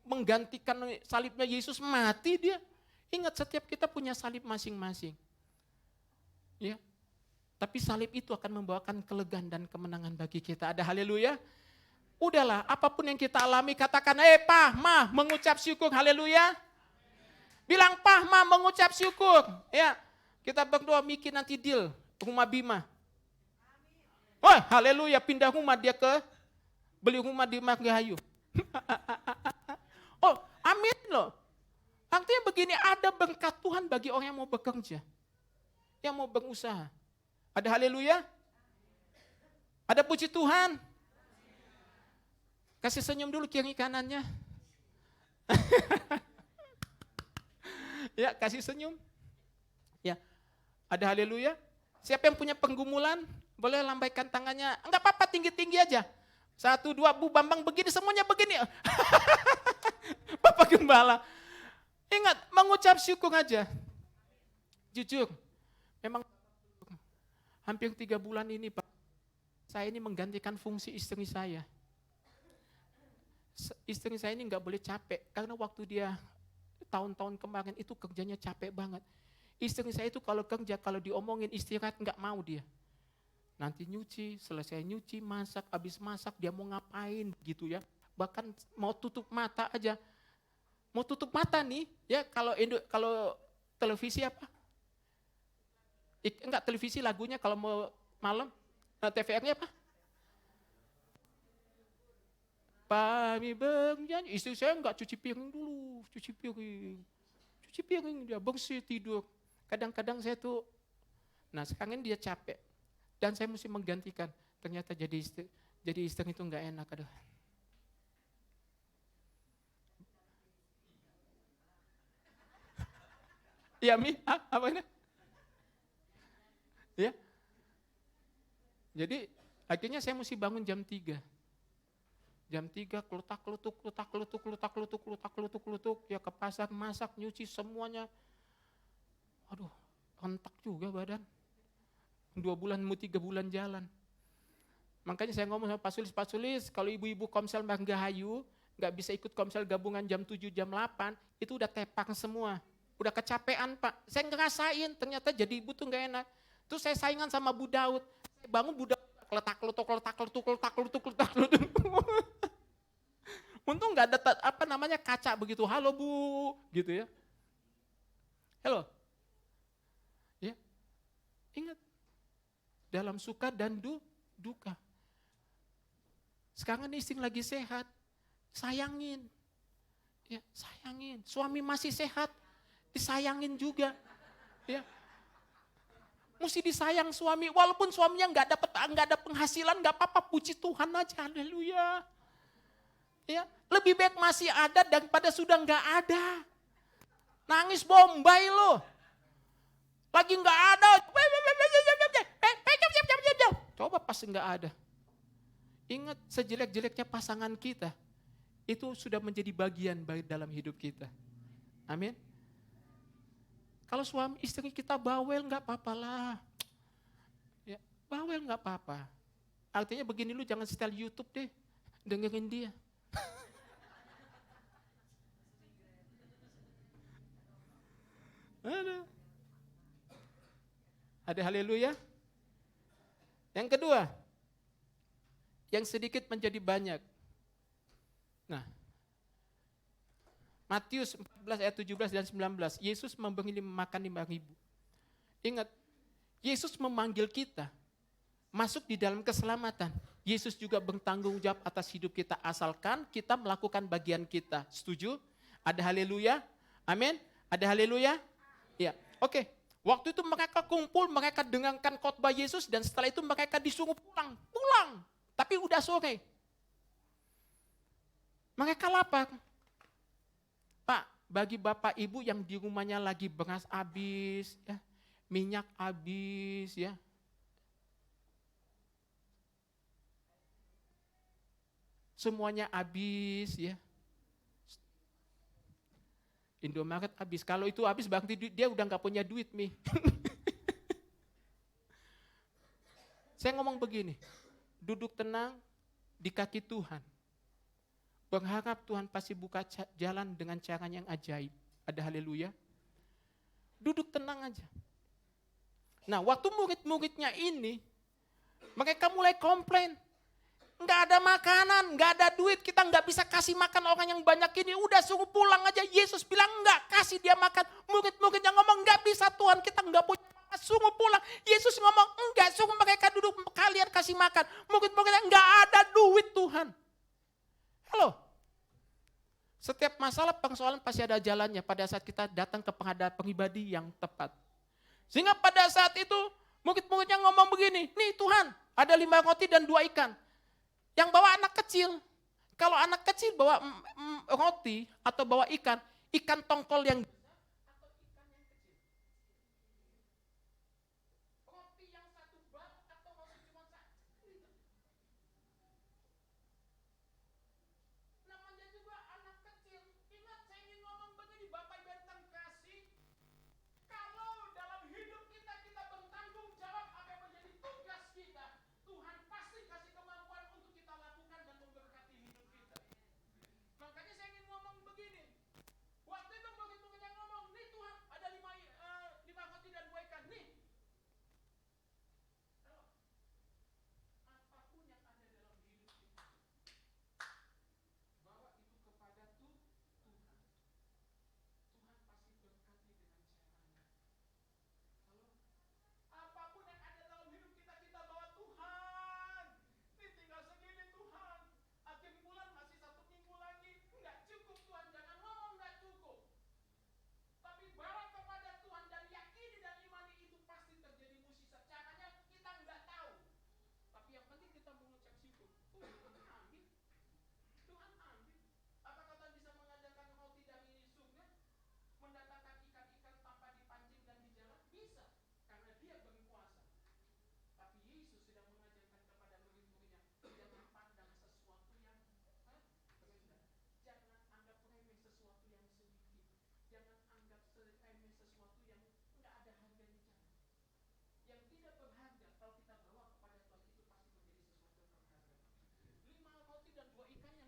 Speaker 2: menggantikan salibnya Yesus, mati dia. Ingat, setiap kita punya salib masing-masing. Ya. Tapi salib itu akan membawakan kelegaan dan kemenangan bagi kita. Ada haleluya? Udahlah, apapun yang kita alami, katakan, Pak, Ma, mengucap syukur, haleluya. Bilang, Pak, Ma, mengucap syukur. Ya, kita berdoa Miki nanti deal rumah Bima. Wah, haleluya, pindah rumah dia beli rumah di Margahayu. Oh, amin. loh. Artinya begini, ada berkat Tuhan bagi orang yang mau bekerja. Yang mau berusaha. Ada haleluya? Ada puji Tuhan? Kasih senyum dulu kiri kanannya. Ya, kasih senyum. Ya, ada haleluya? Siapa yang punya penggumulan, boleh lambaikan tangannya. Enggak apa-apa, tinggi-tinggi aja. 1, 2, Bu Bambang begini, semuanya begini. Bapak Gembala. Ingat, mengucap syukur aja. Jujur, memang hampir 3 bulan ini Pak, saya ini menggantikan fungsi istri saya. Istri saya ini enggak boleh capek, karena waktu dia tahun-tahun kemarin itu kerjanya capek banget. Istri saya itu kalau kerja, kalau diomongin istirahat enggak mau dia. Nanti nyuci, selesai nyuci, masak, habis masak dia mau ngapain gitu ya. Bahkan mau tutup mata aja. Mau tutup mata nih, ya kalau televisi apa? Enggak televisi lagunya kalau mau malam, TVR-nya apa? Kami bernyanyi, istri saya enggak cuci piring dulu, cuci piring dia bersih tidur. Kadang-kadang saya tuh, nah sekarang dia capek dan saya mesti menggantikan. Ternyata jadi istri itu enggak enak, aduh. Ya Mi, apa ini? Ya. Jadi akhirnya saya mesti bangun jam 3. Jam 3 kelutuk, ya ke pasar, masak, nyuci semuanya. Aduh, rentak juga badan. 2 bulan, mau 3 bulan jalan. Makanya saya ngomong sama Pak Sulis, kalau ibu-ibu Komsel Margahayu, nggak bisa ikut Komsel gabungan jam 7, jam 8, itu udah tepang semua. Udah kecapean Pak. Saya ngerasain, ternyata jadi ibu tuh nggak enak. Terus saya saingan sama Bu Daud. Saya bangun Bu Daud, letak-letuk. Untung nggak ada kaca begitu. Halo Bu, gitu ya. Halo. Ya. Ingat, dalam suka dan duka. Sekarang istri lagi sehat, sayangin. Ya, sayangin. Suami masih sehat, disayangin juga. Ya. Mesti disayang suami, walaupun suaminya nggak ada penghasilan, nggak apa-apa, puji Tuhan aja, haleluya. Ya, lebih baik masih ada daripada sudah nggak ada. Nangis bombay lo, lagi nggak ada. Coba pas nggak ada. Ingat, sejelek-jeleknya pasangan kita, itu sudah menjadi bagian baik dalam hidup kita. Amin. Kalau suami istri kita bawel nggak apa-apa lah. Ya, bawel nggak apa-apa. Artinya begini, lu jangan setel YouTube deh, dengerin dia. Ada haleluya. Yang kedua, yang sedikit menjadi banyak. Nah, Matius 14 ayat 17 dan 19, Yesus memberi makan 5.000. Ingat, Yesus memanggil kita masuk di dalam keselamatan. Yesus juga bertanggung jawab atas hidup kita asalkan kita melakukan bagian kita. Setuju? Ada haleluya? Amin? Ada haleluya? Ya, oke. Waktu itu mereka kumpul, mereka dengarkan khotbah Yesus dan setelah itu mereka disuruh pulang. Tapi udah sore. Mereka lapar. Pak, bagi bapak ibu yang di rumahnya lagi beras habis, ya, minyak habis, ya. Semuanya habis, ya. Indomaret habis. Kalau itu habis berarti dia udah nggak punya duit, Mi. Saya ngomong begini, duduk tenang di kaki Tuhan. Berharap Tuhan pasti buka jalan dengan cara yang ajaib. Ada haleluya. Duduk tenang aja. Nah, waktu murid-muridnya ini, mereka mulai komplain. Nggak ada makanan, nggak ada duit, kita nggak bisa kasih makan orang yang banyak ini. Udah suruh pulang aja. Yesus bilang enggak, kasih dia makan. Murid-murid yang ngomong nggak bisa Tuhan, kita nggak punya makan, suruh pulang. Yesus ngomong enggak, suruh mereka duduk, kalian kasih makan. Murid-murid yang nggak ada duit Tuhan. Halo, setiap masalah persoalan pasti ada jalannya pada saat kita datang ke penghadap pribadi yang tepat. Sehingga pada saat itu murid-muridnya ngomong begini, nih Tuhan ada 5 roti dan 2 ikan. Yang bawa anak kecil. Kalau anak kecil bawa roti atau bawa ikan tongkol yang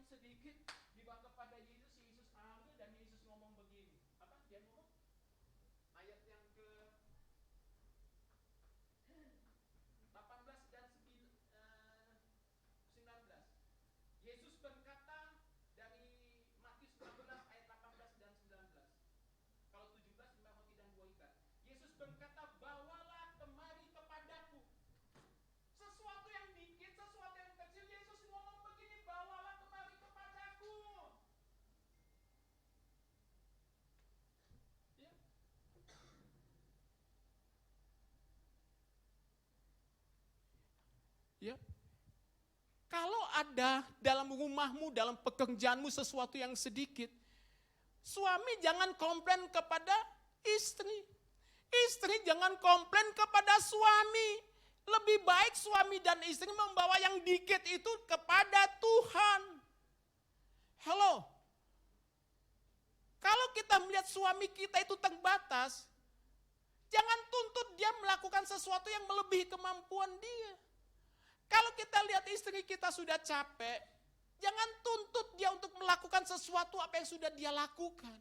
Speaker 2: sedikit dibawa kepada Yesus, Yesus ambil dan Yesus ngomong begini. Apa dia ngomong? Ayat yang ke 18 dan 19. Yesus berkata dari Matius 16 ayat 18 dan 19. Kalau 17 5 roti dan 2 ikan. Yesus berkata, bawalah kemari kepadaku. Sesuatu yang dikit, sesuatu yang kecil, Yesus ngomong begini, bawalah kemari kepadaku. Ya. Ya. Kalau ada dalam rumahmu, dalam pekerjaanmu sesuatu yang sedikit, suami jangan komplain kepada istri. Istri jangan komplain kepada suami. Lebih baik suami dan istri membawa yang dikit itu kepada Tuhan. Halo. Kalau kita melihat suami kita itu terbatas, jangan tuntut dia melakukan sesuatu yang melebihi kemampuan dia. Kalau kita lihat istri kita sudah capek, jangan tuntut dia untuk melakukan sesuatu apa yang sudah dia lakukan.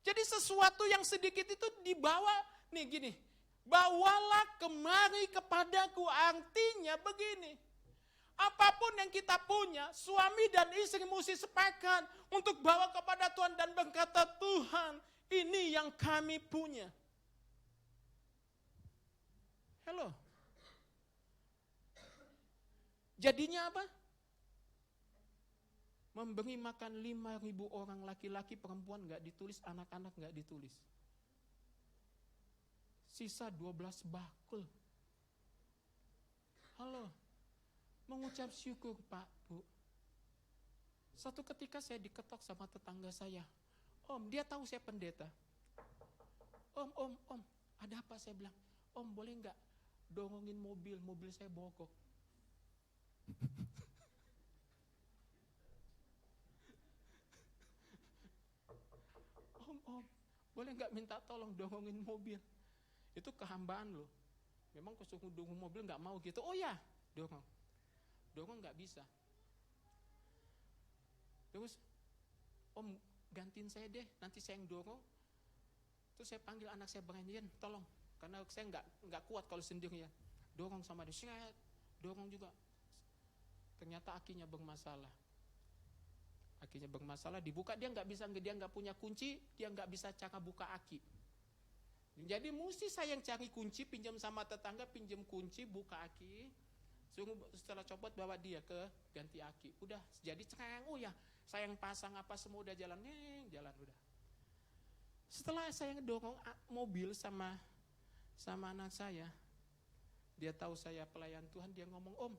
Speaker 2: Jadi sesuatu yang sedikit itu dibawa, nih gini, bawalah kemari kepadaku, artinya begini. Apapun yang kita punya, suami dan istri mesti sepakat untuk bawa kepada Tuhan dan berkata, Tuhan, ini yang kami punya. Halo. Jadinya apa? Memberi makan 5.000 orang laki-laki, perempuan gak ditulis, anak-anak gak ditulis. Sisa 12 bakul. Halo, mengucap syukur Pak, Bu. Satu ketika saya diketok sama tetangga saya. Om, dia tahu saya pendeta. Om, ada apa? Saya bilang, Om boleh gak dorongin mobil saya bokok. Om, boleh gak minta tolong dorongin mobil? Itu kehambaan loh. Memang kesuruh dorong mobil gak mau gitu. Oh ya, dorong gak bisa. Terus, Om gantiin saya deh, nanti saya yang dorong. Terus saya panggil anak saya, Brian, tolong. Karena saya gak kuat kalau sendirian. Dorong sama dia, dorong juga. Ternyata akinya bermasalah. Dibuka, dia nggak punya kunci, dia nggak bisa cara buka aki. Jadi mesti saya yang cari kunci, pinjam sama tetangga, pinjam kunci, buka aki. Setelah copot bawa dia ke ganti aki. Udah jadi cereng. Oh ya, saya yang pasang apa semua udah jalan. Jalan udah. Setelah saya ngedorong mobil sama anak saya, dia tahu saya pelayan Tuhan, dia ngomong, "Om,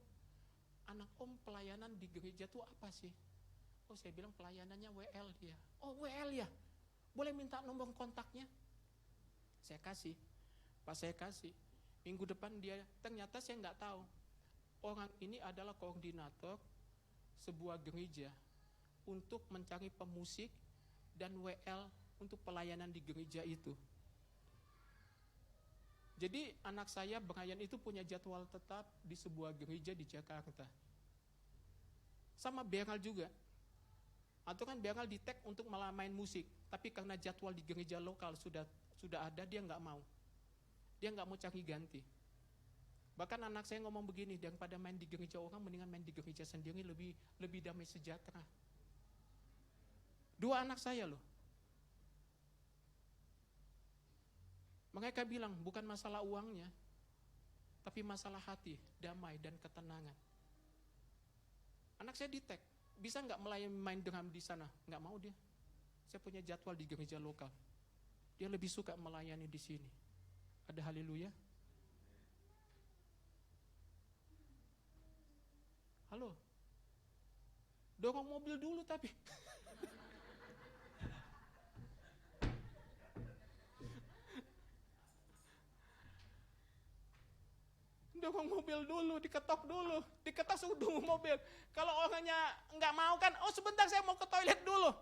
Speaker 2: anak Om pelayanan di gereja tuh apa sih?" Oh, saya bilang pelayanannya WL dia. Oh, WL ya? Boleh minta nomor kontaknya? Saya kasih. Pas saya kasih, minggu depan dia, ternyata saya nggak tahu. Orang ini adalah koordinator sebuah gereja untuk mencari pemusik dan WL untuk pelayanan di gereja itu. Jadi anak saya Brian itu punya jadwal tetap di sebuah gereja di Jakarta. Sama Beral juga. Atau kan Beral di tag untuk malah main musik, tapi karena jadwal di gereja lokal sudah ada, dia nggak mau. Dia nggak mau cari ganti. Bahkan anak saya ngomong begini, daripada main di gereja orang, mendingan main di gereja sendiri, lebih damai sejahtera. 2 anak saya loh. Mereka bilang bukan masalah uangnya, tapi masalah hati, damai dan ketenangan. Anak saya di tag, bisa nggak melayani main drum di sana? Nggak mau dia. Saya punya jadwal di gereja lokal. Dia lebih suka melayani di sini. Ada haleluya. Halo, dorong mobil dulu tapi. Dorong mobil dulu, diketok suruh tunggu mobil. Kalau orangnya nggak mau kan, oh sebentar saya mau ke toilet dulu.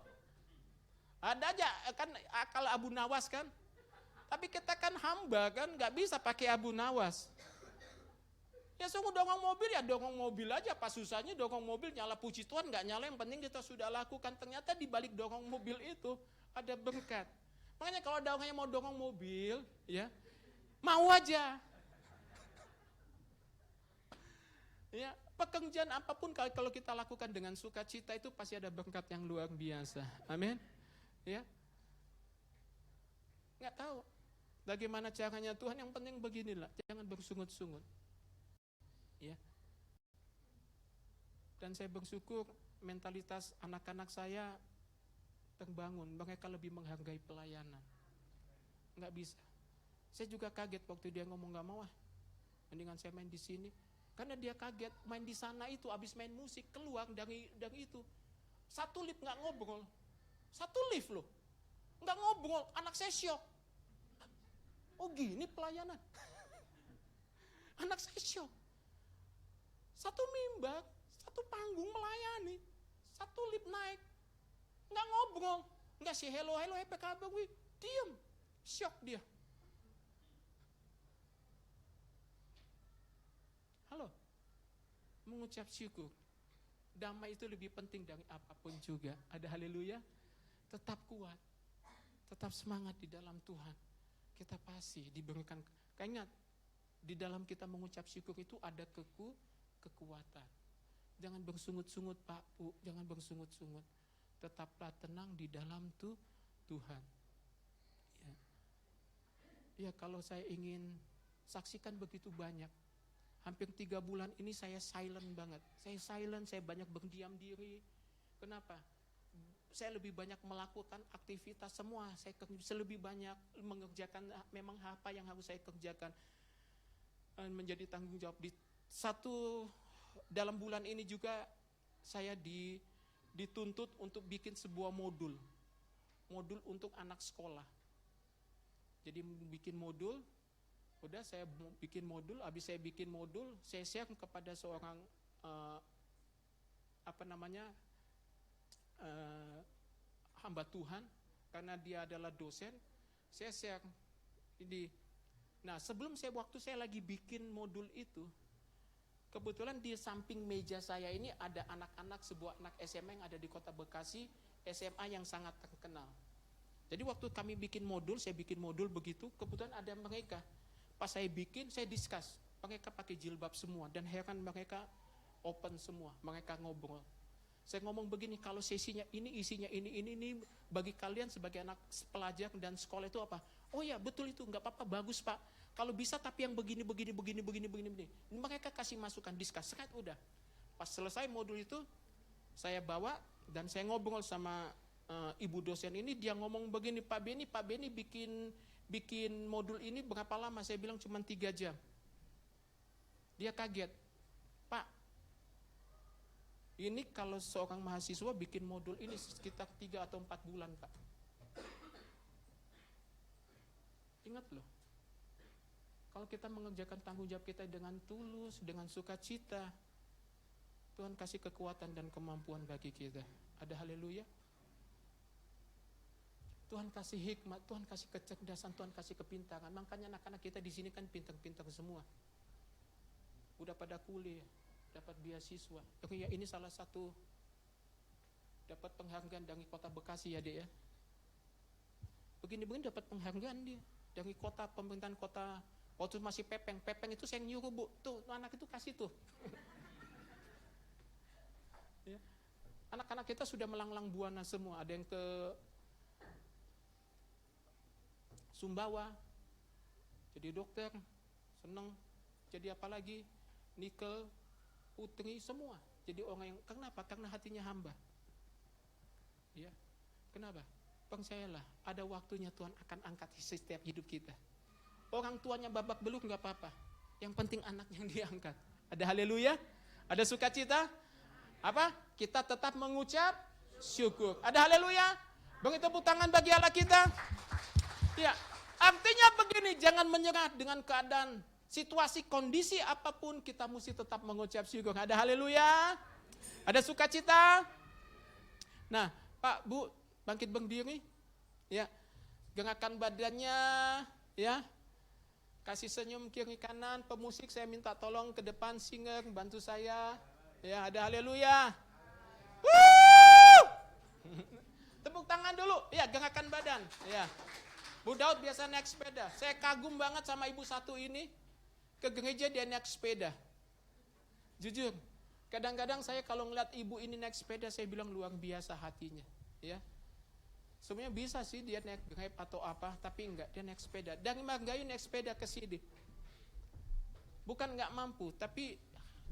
Speaker 2: Ada aja kan akal Abu Nawas kan. Tapi kita kan hamba kan, nggak bisa pakai Abu Nawas. Ya suruh dorong mobil, ya dorong mobil aja. Pas susahnya dorong mobil, nyala puji Tuhan, nggak nyala, yang penting kita sudah lakukan. Ternyata di balik dorong mobil itu ada berkat. Makanya kalau ada orang yang mau dorong mobil, ya mau aja. Ya, pekerjaan apapun kalau kita lakukan dengan sukacita itu pasti ada berkat yang luar biasa. Amin. Ya. Nggak tahu bagaimana caranya Tuhan, yang penting beginilah, jangan bersungut-sungut. Ya. Dan saya bersyukur mentalitas anak-anak saya terbangun, mereka lebih menghargai pelayanan. Nggak bisa. Saya juga kaget waktu dia ngomong nggak mau, mendingan saya main di sini. Karena dia kaget main di sana itu, abis main musik keluar dari itu, 1 lift nggak ngobrol, 1 lift loh, nggak ngobrol. Anak saya syok. Oh gini pelayanan. Anak saya syok. 1 mimbar, 1 panggung melayani, 1 lift naik, nggak ngobrol, nggak sih hello, apa kabar, diam, syok dia. Halo, mengucap syukur. Damai itu lebih penting dari apapun juga. Ada haleluya. Tetap kuat, tetap semangat di dalam Tuhan. Kita pasti diberikan. Ingat, di dalam kita mengucap syukur itu ada kekuatan. Jangan bersungut-sungut Pak, Bu, jangan bersungut-sungut. Tetaplah tenang di dalam Tuhan. Ya, kalau saya ingin saksikan begitu banyak. Hampir 3 bulan ini saya silent banget. Saya banyak berdiam diri. Kenapa? Saya lebih banyak melakukan aktivitas semua. Saya lebih banyak mengerjakan memang apa yang harus saya kerjakan. Menjadi tanggung jawab. Dalam bulan ini juga saya dituntut untuk bikin sebuah modul untuk anak sekolah. Jadi bikin modul. Udah saya bikin modul, habis saya bikin modul, saya share kepada seorang hamba Tuhan, karena dia adalah dosen. Saya share ini. Nah, waktu saya lagi bikin modul itu, kebetulan di samping meja saya ini ada anak-anak, sebuah anak SMA yang ada di Kota Bekasi, SMA yang sangat terkenal. Jadi waktu kami bikin modul, saya bikin modul begitu, kebetulan ada mereka. Pas saya bikin, saya discuss. Mereka pakai jilbab semua, dan heran mereka open semua, mereka ngobrol. Saya ngomong begini, kalau sesinya ini, isinya ini, bagi kalian sebagai anak pelajar dan sekolah itu apa? Oh ya, betul itu, nggak apa-apa, bagus Pak. kalau bisa tapi yang begini. Mereka kasih masukan, diskus, udah. Pas selesai modul itu, saya bawa dan saya ngobrol sama ibu dosen ini, dia ngomong begini, Pak Beni bikin modul ini berapa lama? Saya bilang cuma 3 jam. Dia kaget, Pak, ini kalau seorang mahasiswa bikin modul ini sekitar 3 atau 4 bulan, Pak. Ingat loh, kalau kita mengerjakan tanggung jawab kita dengan tulus, dengan sukacita, Tuhan kasih kekuatan dan kemampuan bagi kita. Ada haleluya. Tuhan kasih hikmat, Tuhan kasih kecerdasan, Tuhan kasih kepintaran. Makanya anak-anak kita di sini kan pintar-pintar semua. Udah pada kuliah, dapat beasiswa. Ya, ini salah satu dapat penghargaan dari kota Bekasi ya, Dek ya. Begini-begini dapat penghargaan dia dari kota, pemerintahan kota. Waktu masih Pepeng itu saya nyuruh, Bu, tuh anak itu kasih tuh. Ya. Anak-anak kita sudah melanglang buana semua. Ada yang ke Sumbawa, jadi dokter, seneng. Jadi apa lagi? Nikel, Putri, semua. Jadi orang yang, kenapa? Karena hatinya hamba. Ya, kenapa? Percayalah, ada waktunya Tuhan akan angkat setiap hidup kita. Orang tuanya babak belur nggak apa-apa. Yang penting anak yang diangkat. Ada haleluya? Ada sukacita? Apa? Kita tetap mengucap syukur. Ada haleluya? Beri tepuk tangan bagi Allah kita. Ya, artinya begini, jangan menyerah dengan keadaan, situasi, kondisi apapun, kita mesti tetap mengucap syukur. Ada haleluya? Ada sukacita? Nah, Pak, Bu, bangkit berdiri. Ya, gerakan badannya, ya. Kasih senyum kiri kanan, pemusik saya minta tolong ke depan, singer bantu saya. Ya, ada haleluya. Tepuk tangan dulu. Ya, gerakan badan. Ya. Bu Daud biasa naik sepeda. Saya kagum banget sama ibu satu ini. Ke gereja dia naik sepeda. Jujur, kadang-kadang saya kalau ngeliat ibu ini naik sepeda, saya bilang luar biasa hatinya. Ya. Sebenarnya bisa sih dia naik Grab atau apa, tapi enggak, dia naik sepeda. Dari Margayu naik sepeda ke sini. Bukan enggak mampu, tapi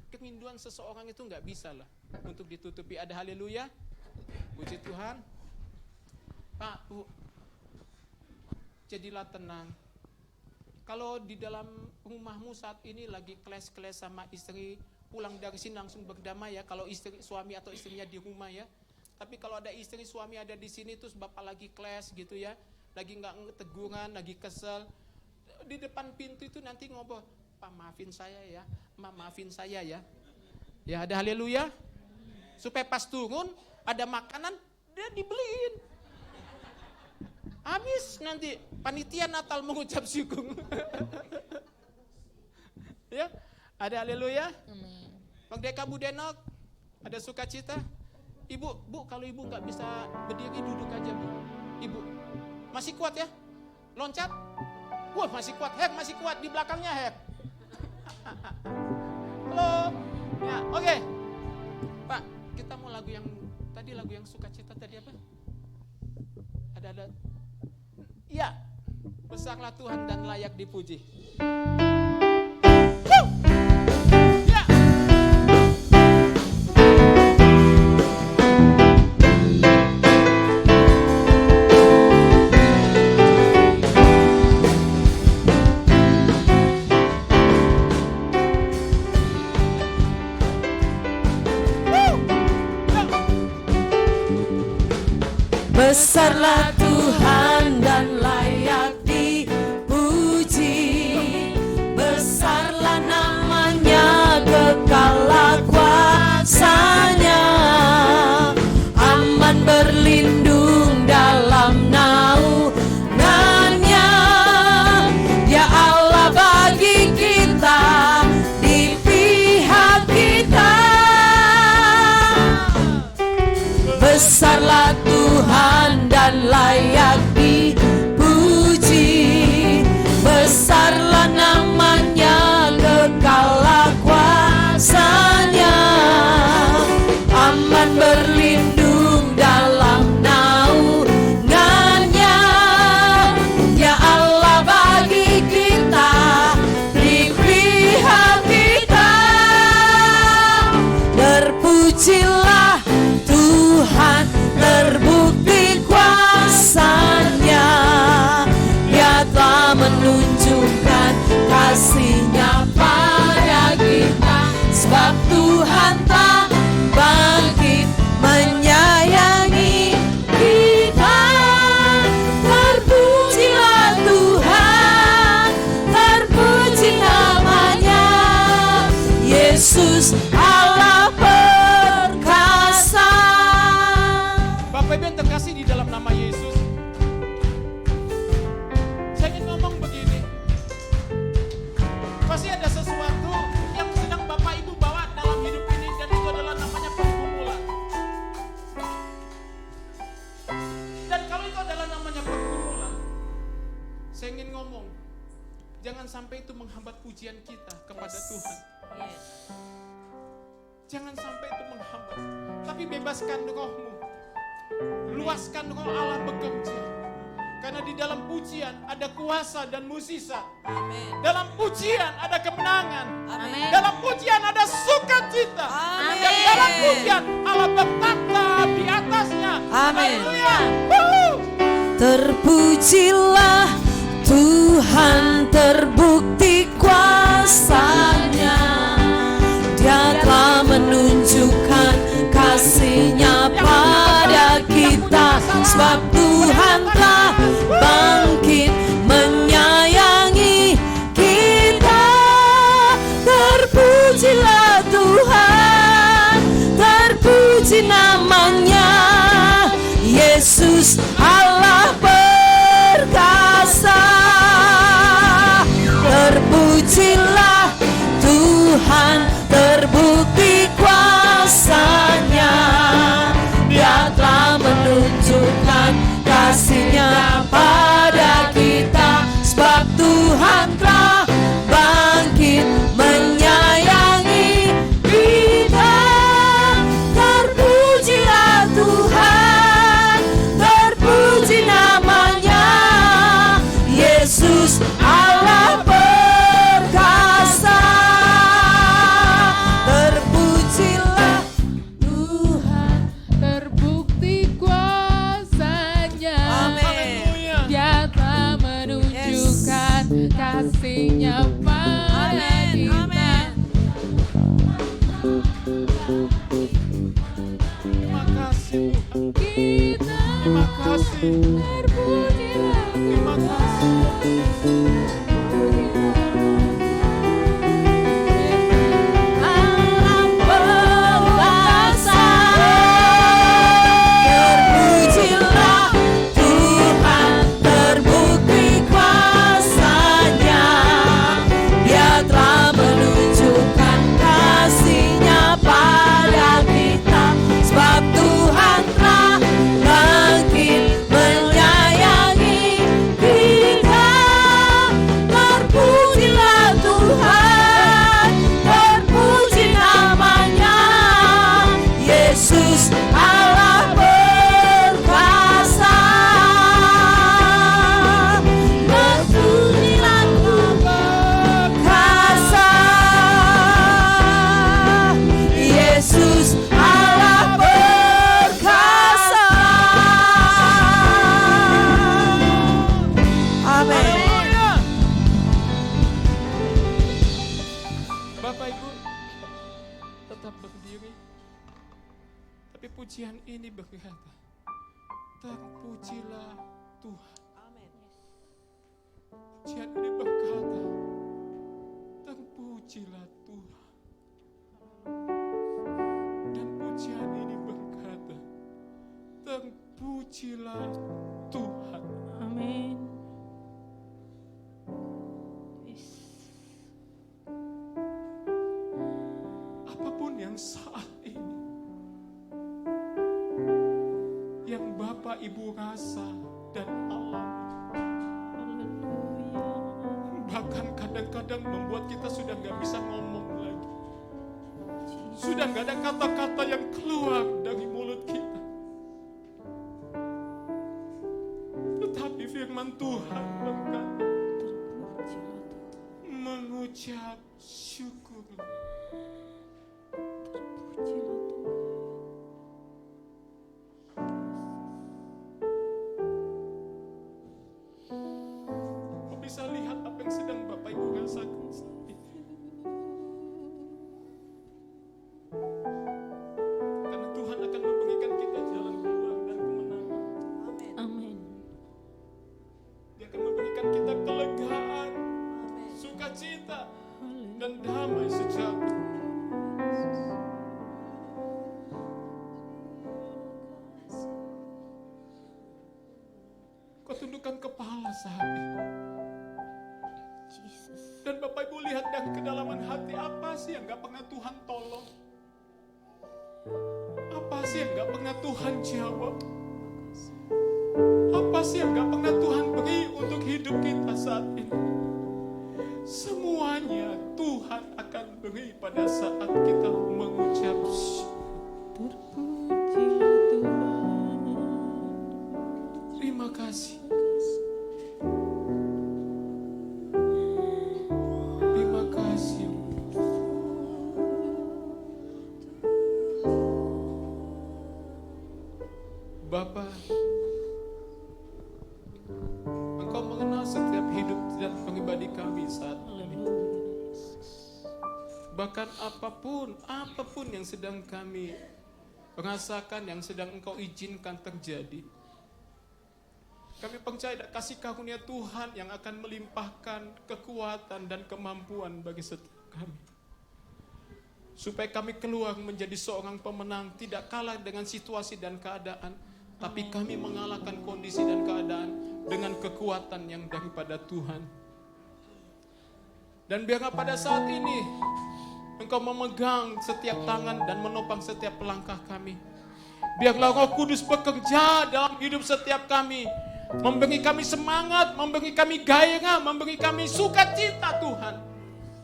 Speaker 2: kerinduan seseorang itu enggak bisa lah untuk ditutupi. Ada haleluya. Puji Tuhan. Pak, Bu, jadilah tenang. Kalau di dalam rumahmu saat ini lagi keles-keles sama istri, pulang dari sini langsung berdamai ya. Kalau suami atau istrinya di rumah ya. Tapi kalau ada istri suami ada di sini terus bapak lagi clash gitu ya, lagi nggak teguran, lagi kesel, di depan pintu itu nanti ngobrol, Pak maafin saya ya, Ma maafin saya ya. Ya ada haleluya. Supaya pas turun ada makanan dia dibeliin. Habis nanti panitia Natal mengucap syukur. Ya ada haleluya. Pendeta Bu Denok ada sukacita. Ibu, Bu, kalau ibu nggak bisa berdiri duduk aja, Bu. Ibu, masih kuat ya? Loncat? Wah, masih kuat. Hek, masih kuat di belakangnya, Hek. Halo. Ya, oke. Pak, kita mau lagu yang tadi, lagu yang sukacita tadi apa? Ada. Iya. Besarlah Tuhan dan layak dipuji.
Speaker 1: Besarlah Tuhan dan layak dipuji. Besarlah namanya, kekalah kuasanya. Aman berlindung dalam naungannya. Ya Allah bagi kita, di pihak kita. Besarlah Tuhan dan layak dipuji. Besarlah namanya, kekalah kuasanya. Aman berlindung dalam naungannya. Ya Allah bagi kita, Terpujilah Tuhan, terbukti kuasa-Nya. Dia telah menunjukkan kasih-Nya pada kita, sebab Tuhan telah bangkit menyayangi kita. Terpujilah Tuhan, terpuji namanya, Yesus Allah perkasa.
Speaker 2: Bapak Ibu yang terkasih di dalam nama Yesus, saya ingin ngomong begini. Pasti ada sesuatu yang sedang Bapak Ibu bawa dalam hidup ini, dan itu adalah namanya pergumulan. Dan kalau itu adalah namanya pergumulan, saya ingin ngomong, jangan sampai itu menghambat pujian kita kepada Tuhan. Jangan sampai itu menghambat, tapi bebaskan rohmu, luaskan roh Allah bekerja. Karena di dalam pujian ada kuasa dan mukjizat. Dalam pujian ada kemenangan. Dalam pujian ada sukacita. Dan dalam pujian Allah bertata di atasnya. Haleluya.
Speaker 1: Terpujilah Tuhan, terbukti kuasa-Nya. Dia telah menunjukkan kasih-Nya pada kita, sebab Tuhan telah bangkit menyayangi kita. Terpujilah Tuhan, terpuji namanya, Yesus Allah perkasa. Terpujilah Tuhan, terbukti kuasa-Nya. Dia telah menunjukkan kasih-Nya pada kita, sebab Tuhan telah bangkit menyayangi kita. Terpujilah Tuhan, terpuji namanya, Yesus Allah perkasa. Terpujilah Tuhan,
Speaker 3: terbukti kuasa-Nya. Dia telah menunjukkan kasih-Nya pada kita.
Speaker 2: Terima kasih Tuhan.
Speaker 3: Kita
Speaker 2: Terima kasih.
Speaker 3: terpujilah
Speaker 2: Terima kasih.
Speaker 1: Allah perkasa. Terpujilah Tuhan, terbukti kuasa-Nya. Dia telah menunjukkan kasih-Nya pada kita, sebab Tuhan telah bangkit menyayangi kita. Terpujilah Tuhan, terpuji namanya, Yesus Allah perkasa. Terpujilah Tuhan perkasa, Yesus Allah perkasa. Amin.
Speaker 2: Haleluya. Bapak Ibu tetap berdiri, tapi pujian ini berkata, terpujilah Tuhan. Pujian ini berkata, terpujilah Tuhan. Dan pujian ini berkata, terpujilah Tuhan.
Speaker 3: Amin.
Speaker 2: Apapun yang saat ini, yang Bapak Ibu rasa dan alami, bahkan kadang-kadang membuat kita sudah gak bisa ngomong lagi. Sudah gak ada kata-kata yang keluar dari mulut kita. Tetapi firman Tuhan berkata, mengucap syukur. rasakan saat ini. Karena Tuhan akan memberikan kita jalan keluar dan kemenangan.
Speaker 3: Amin.
Speaker 2: Dia akan memberikan kita kelegaan, sukacita, dan damai sejahtera. Kau tundukkan kepala saat ini. Dan Bapak Ibu lihat dari kedalaman hati, apa sih yang gak pernah Tuhan tolong? Apa sih yang gak pernah Tuhan jawab? Apa sih yang gak pernah Tuhan beri untuk hidup kita saat ini? Semuanya Tuhan akan beri pada saat kita mengucap
Speaker 3: Terpujilah Tuhan.
Speaker 2: terima kasih. Terima kasih. Bapa, Engkau mengenal setiap hidup dan pribadi kami saat ini. Bahkan apapun yang sedang kami rasakan, yang sedang Engkau izinkan terjadi. Kami percaya kasih karunia Tuhan yang akan melimpahkan kekuatan dan kemampuan bagi setiap kami. Supaya kami keluar menjadi seorang pemenang, tidak kalah dengan situasi dan keadaan, tapi kami mengalahkan kondisi dan keadaan dengan kekuatan yang daripada Tuhan. Dan biarlah pada saat ini Engkau memegang setiap tangan dan menopang setiap langkah kami. Biarlah Roh Kudus bekerja dalam hidup setiap kami, memberi kami semangat, memberi kami gairah, memberi kami sukacita Tuhan.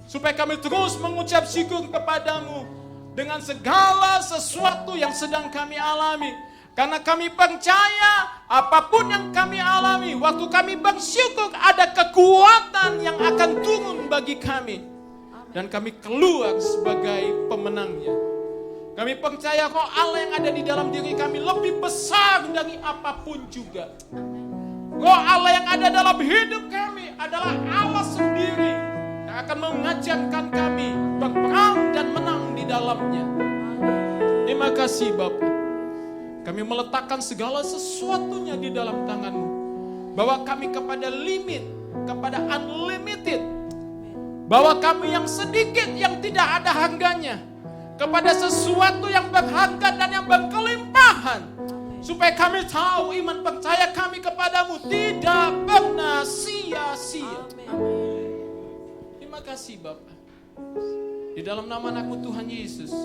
Speaker 2: Supaya kami terus mengucap syukur kepadamu dengan segala sesuatu yang sedang kami alami. Karena kami percaya apapun yang kami alami, waktu kami bersyukur ada kekuatan yang akan turun bagi kami. Dan kami keluar sebagai pemenangnya. Kami percaya Roh Allah yang ada di dalam diri kami lebih besar dari apapun juga. Roh Allah yang ada dalam hidup kami adalah Allah sendiri yang akan mengajarkan kami berperang dan menang di dalamnya. Terima kasih Bapa. Kami meletakkan segala sesuatunya di dalam tangan-Mu. Bawa kami kepada limit, kepada unlimited. Bawa kami yang sedikit, yang tidak ada harganya, kepada sesuatu yang berharga dan yang berkelimpahan. Supaya kami tahu iman percaya kami kepadamu tidak pernah sia-sia. Terima kasih Bapa. Di dalam nama anakmu Tuhan Yesus,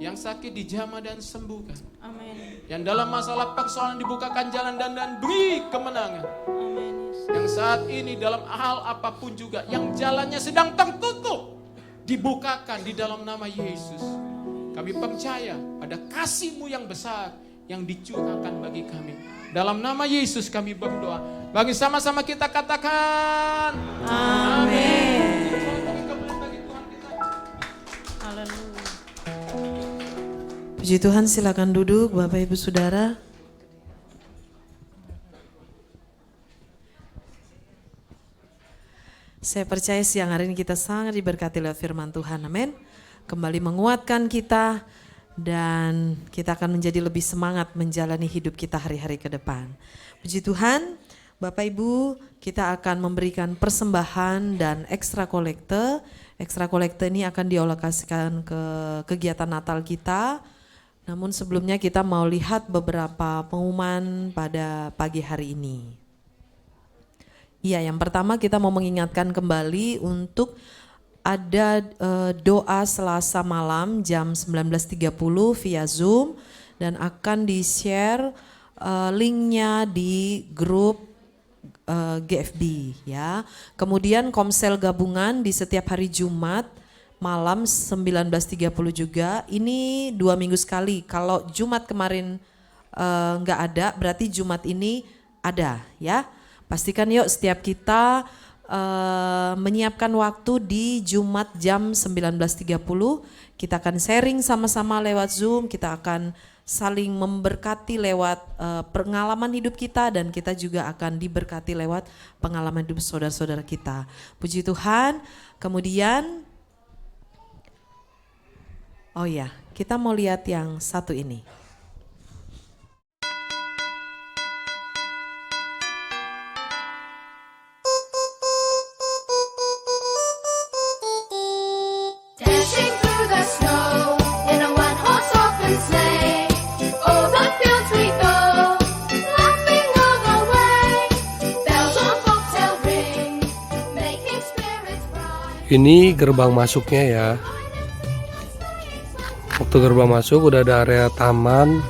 Speaker 2: yang sakit dijamah dan sembuhkan.
Speaker 3: Amin.
Speaker 2: Yang dalam masalah persoalan dibukakan jalan dan beri kemenangan.
Speaker 3: Amin.
Speaker 2: Yang saat ini dalam hal apapun juga, yang jalannya sedang tertutup, dibukakan di dalam nama Yesus. Kami percaya ada kasih-Mu yang besar yang dicurahkan bagi kami. Dalam nama Yesus kami berdoa. Bagi sama-sama kita katakan
Speaker 1: Amin.
Speaker 3: Haleluya.
Speaker 1: Puji Tuhan, silakan duduk Bapak Ibu Saudara. Saya percaya siang hari ini kita sangat diberkati oleh firman Tuhan, amin. Kembali menguatkan kita dan kita akan menjadi lebih semangat menjalani hidup kita hari-hari ke depan. Puji Tuhan, Bapak Ibu, kita akan memberikan persembahan dan ekstra kolekte. Ekstra kolekte ini akan dialokasikan ke kegiatan Natal kita. Namun sebelumnya kita mau lihat beberapa pengumuman pada pagi hari ini. Iya, yang pertama kita mau mengingatkan kembali untuk ada doa Selasa malam jam 19.30 via Zoom dan akan di-share linknya di grup GFB ya. Kemudian komsel gabungan di setiap hari Jumat malam 19.30 juga. Ini 2 minggu sekali. Kalau Jumat kemarin nggak ada, berarti Jumat ini ada ya. Pastikan yuk setiap kita menyiapkan waktu di Jumat jam 19.30. Kita akan sharing sama-sama lewat Zoom, kita akan saling memberkati lewat pengalaman hidup kita, dan kita juga akan diberkati lewat pengalaman hidup saudara-saudara kita. Puji Tuhan. Kemudian, oh ya, kita mau lihat yang satu ini.
Speaker 4: Dashing through the snow in a one-horse open sleigh. O'er the fields we go, laughing all the way. Bells on bobtail ring, making spirits bright.
Speaker 5: Ini gerbang masuknya ya. Waktu gerbang masuk udah ada area taman.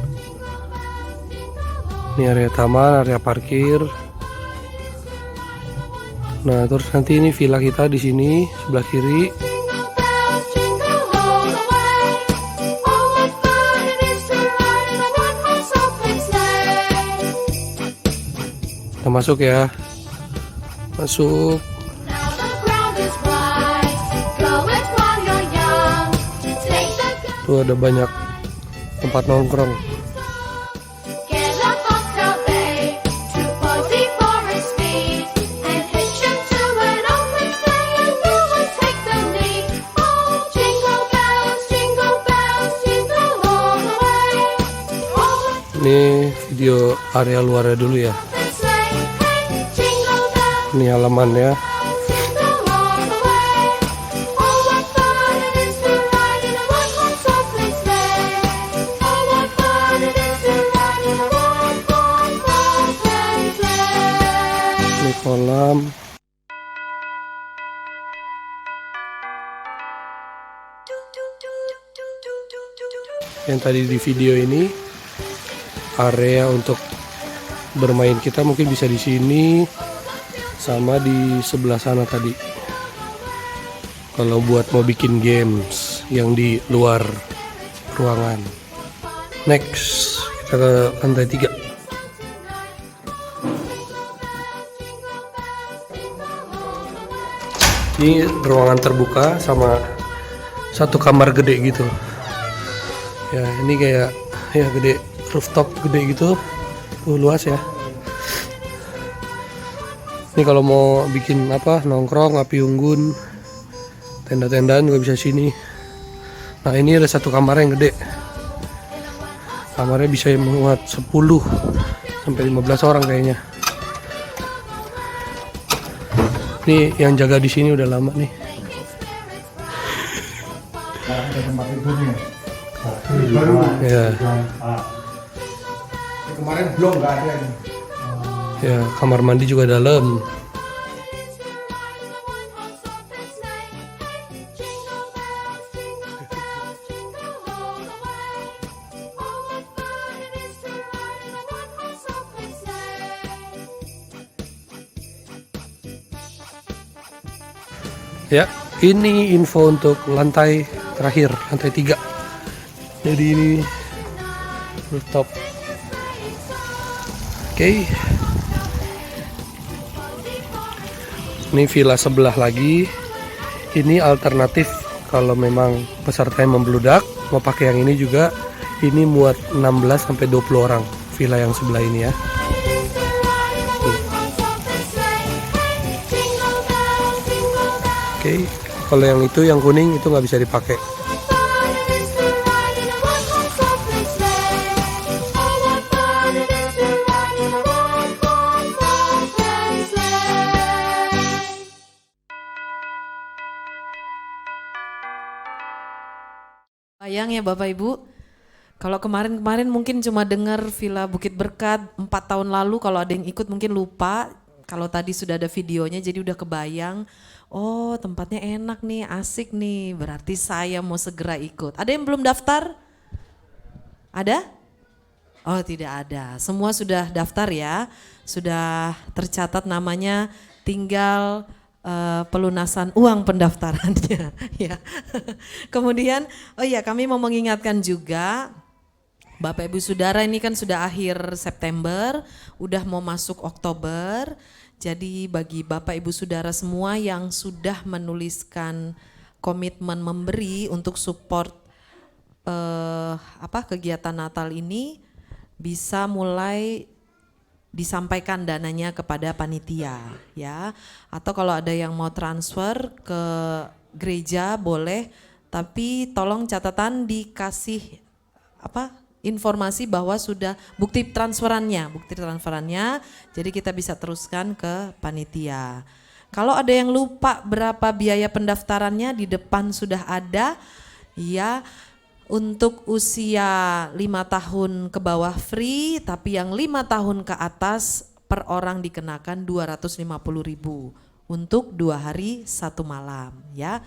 Speaker 5: Ini area taman, area parkir. Nah, terus nanti ini villa kita di sini sebelah kiri.
Speaker 4: Jingle bells, jingle all the way. Oh, what fun it is to ride in a one-horse open sleigh.
Speaker 5: Kita masuk ya. Masuk.
Speaker 4: Now the ground is wide, go it while you're young. Take the gun.
Speaker 5: Tuh ada banyak tempat nongkrong.
Speaker 4: Get a bobtail bay, 240 for its speed, and hitch him to an open sleigh, and you will take the lead. Oh, jingle bells, jingle all the way. Oh,
Speaker 5: Ini video area luarnya dulu ya.
Speaker 4: open sleigh, hey, jingle bells,
Speaker 5: Ini halamannya.
Speaker 4: jingle all the way. Oh, what fun it is to ride in a one-horse open sleigh. Oh, what fun it is to ride in a one-horse open sleigh.
Speaker 5: Ini kolam. Yang tadi di video ini area untuk bermain kita mungkin bisa di sini sama di sebelah sana tadi. Kalau buat mau bikin games yang di luar ruangan. Next, kita ke lantai 3. Ini ruangan terbuka sama satu kamar gede gitu. Ya, ini kayak ya gede, rooftop gede gitu. Tuh luas ya. Ini kalau mau bikin apa, nongkrong, api unggun, tenda-tendaan juga bisa sini. Nah, ini ada satu kamar yang gede. Kamarnya bisa muat 10 sampai 15 orang kayaknya. Ini yang jaga di sini udah lama nih.
Speaker 6: Ada tempat tidurnya.
Speaker 5: Ya,
Speaker 6: Kemarin belum nggak ada ini.
Speaker 5: ya kamar mandi juga dalam. Ya, ini info untuk lantai terakhir, lantai 3. Jadi ini rooftop. Oke. Ini villa sebelah lagi. Ini alternatif kalau memang pesertanya membludak, mau pakai yang ini juga. Ini muat 16 sampai 20 orang villa yang sebelah ini ya. Oke, kalau yang itu yang kuning itu nggak bisa dipakai.
Speaker 1: Bayang ya Bapak Ibu, kalau kemarin-kemarin mungkin cuma dengar Villa Bukit Berkat 4 tahun lalu, kalau ada yang ikut mungkin lupa. Kalau tadi sudah ada videonya jadi udah kebayang, oh tempatnya enak nih, asik nih, berarti saya mau segera ikut. Ada yang belum daftar? Ada? Oh tidak ada, semua sudah daftar ya, sudah tercatat namanya, tinggal pelunasan uang pendaftarannya. Ya. Kemudian, oh iya kami mau mengingatkan juga, Bapak Ibu Saudara ini kan sudah akhir September, udah mau masuk Oktober. Jadi bagi Bapak Ibu Saudara semua yang sudah menuliskan komitmen memberi untuk support kegiatan Natal ini bisa mulai disampaikan dananya kepada panitia ya. Atau kalau ada yang mau transfer ke gereja boleh, tapi tolong catatan dikasih informasi bahwa sudah bukti transferannya, jadi kita bisa teruskan ke panitia. Kalau ada yang lupa berapa biaya pendaftarannya, di depan sudah ada ya. Untuk usia 5 tahun ke bawah free, tapi yang 5 tahun ke atas per orang dikenakan 250.000 untuk 2 hari 1 malam ya.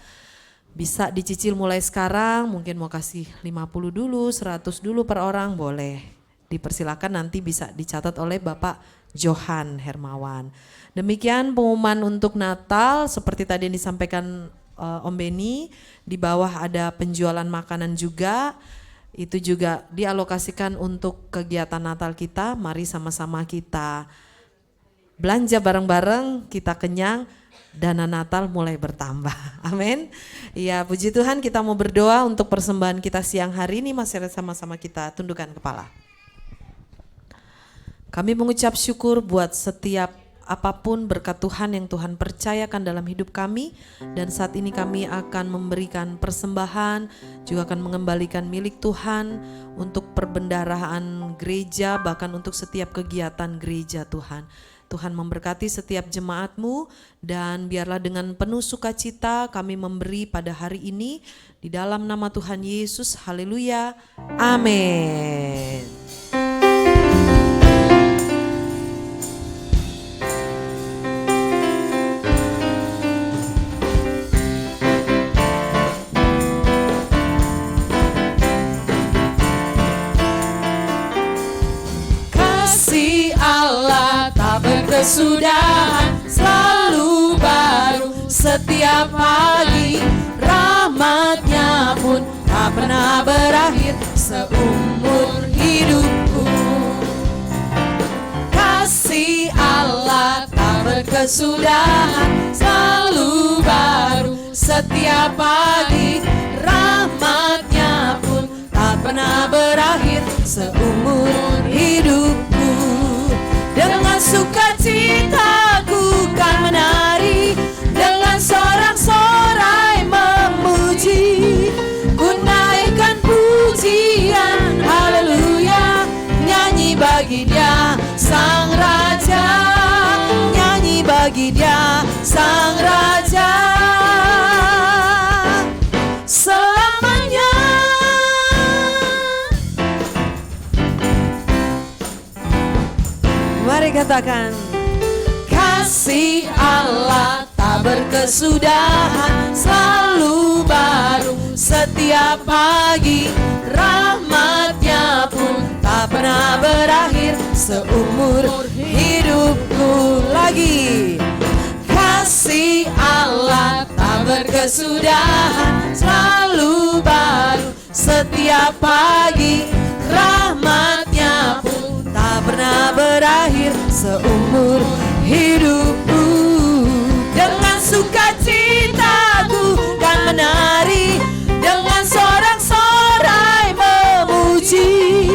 Speaker 1: Bisa dicicil mulai sekarang, mungkin mau kasih 50 dulu, 100 dulu per orang boleh. Dipersilakan, nanti bisa dicatat oleh Bapak Johan Hermawan. Demikian pengumuman untuk Natal seperti tadi yang disampaikan Om Beni. Di bawah ada penjualan makanan juga, itu juga dialokasikan untuk kegiatan Natal kita. Mari sama-sama kita belanja bareng-bareng, kita kenyang, dana Natal mulai bertambah. Amin. Ya, puji Tuhan, kita mau berdoa untuk persembahan kita siang hari ini. Masih sama-sama kita tundukkan kepala. Kami mengucap syukur buat setiap apapun berkat Tuhan yang Tuhan percayakan dalam hidup kami, dan saat ini kami akan memberikan persembahan, juga akan mengembalikan milik Tuhan untuk perbendaharaan gereja, bahkan untuk setiap kegiatan gereja Tuhan. Tuhan memberkati setiap jemaat-Mu, dan biarlah dengan penuh sukacita kami memberi pada hari ini di dalam nama Tuhan Yesus. Haleluya. Amin.
Speaker 3: Kasih Allah tak berkesudahan, selalu baru setiap pagi. Rahmat-Nya pun tak pernah berakhir seumur hidupku. Kasih Allah tak berkesudahan, selalu baru setiap pagi. Rahmat-Nya pun tak pernah berakhir seumur hidupku. Dengan sukacitaku kan menari, dengan sorak-sorai memuji. Ku naikkan pujian, haleluya, nyanyi bagi Dia Sang Raja, nyanyi bagi Dia Sang Raja. Selamanya.
Speaker 1: Mari katakan,
Speaker 3: kasih Allah tak berkesudahan, selalu baru setiap pagi. Rahmat-Nya pun tak pernah berakhir seumur hidupku. Lagi, kasih Allah tak berkesudahan, selalu baru setiap pagi. Rahmat-Nya pun tak pernah berakhir seumur hidupku. Dengan sukacitaku kan menari, dengan sorak-sorai memuji.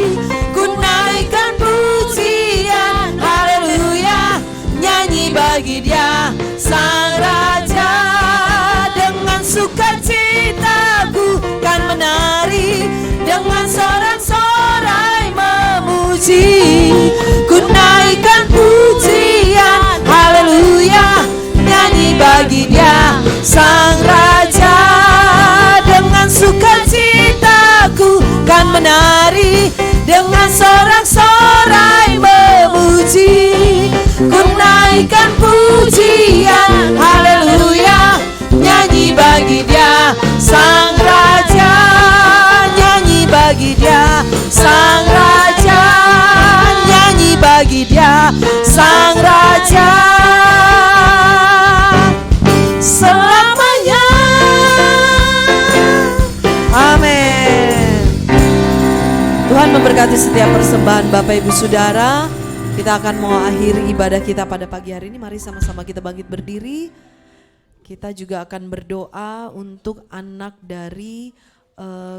Speaker 3: Ku naikkan pujian, haleluya, nyanyi bagi Dia Sang Raja. Dengan sukacitaku kan menari, dengan sorak-sorai memuji. Ku naikkan pujian, haleluya, nyanyi bagi Dia Sang Raja. Dengan sukacitaku kan menari, dengan sorak-sorai memuji. Ku naikkan pujian, haleluya, nyanyi bagi Dia Sang Raja, nyanyi bagi Dia Sang Raja, nyanyi bagi Dia Sang Raja. Selamanya.
Speaker 1: amin. Tuhan memberkati setiap persembahan Bapak Ibu Saudara. Kita akan mau akhiri ibadah kita pada pagi hari ini. Mari sama-sama kita bangkit berdiri. Kita juga akan berdoa untuk anak dari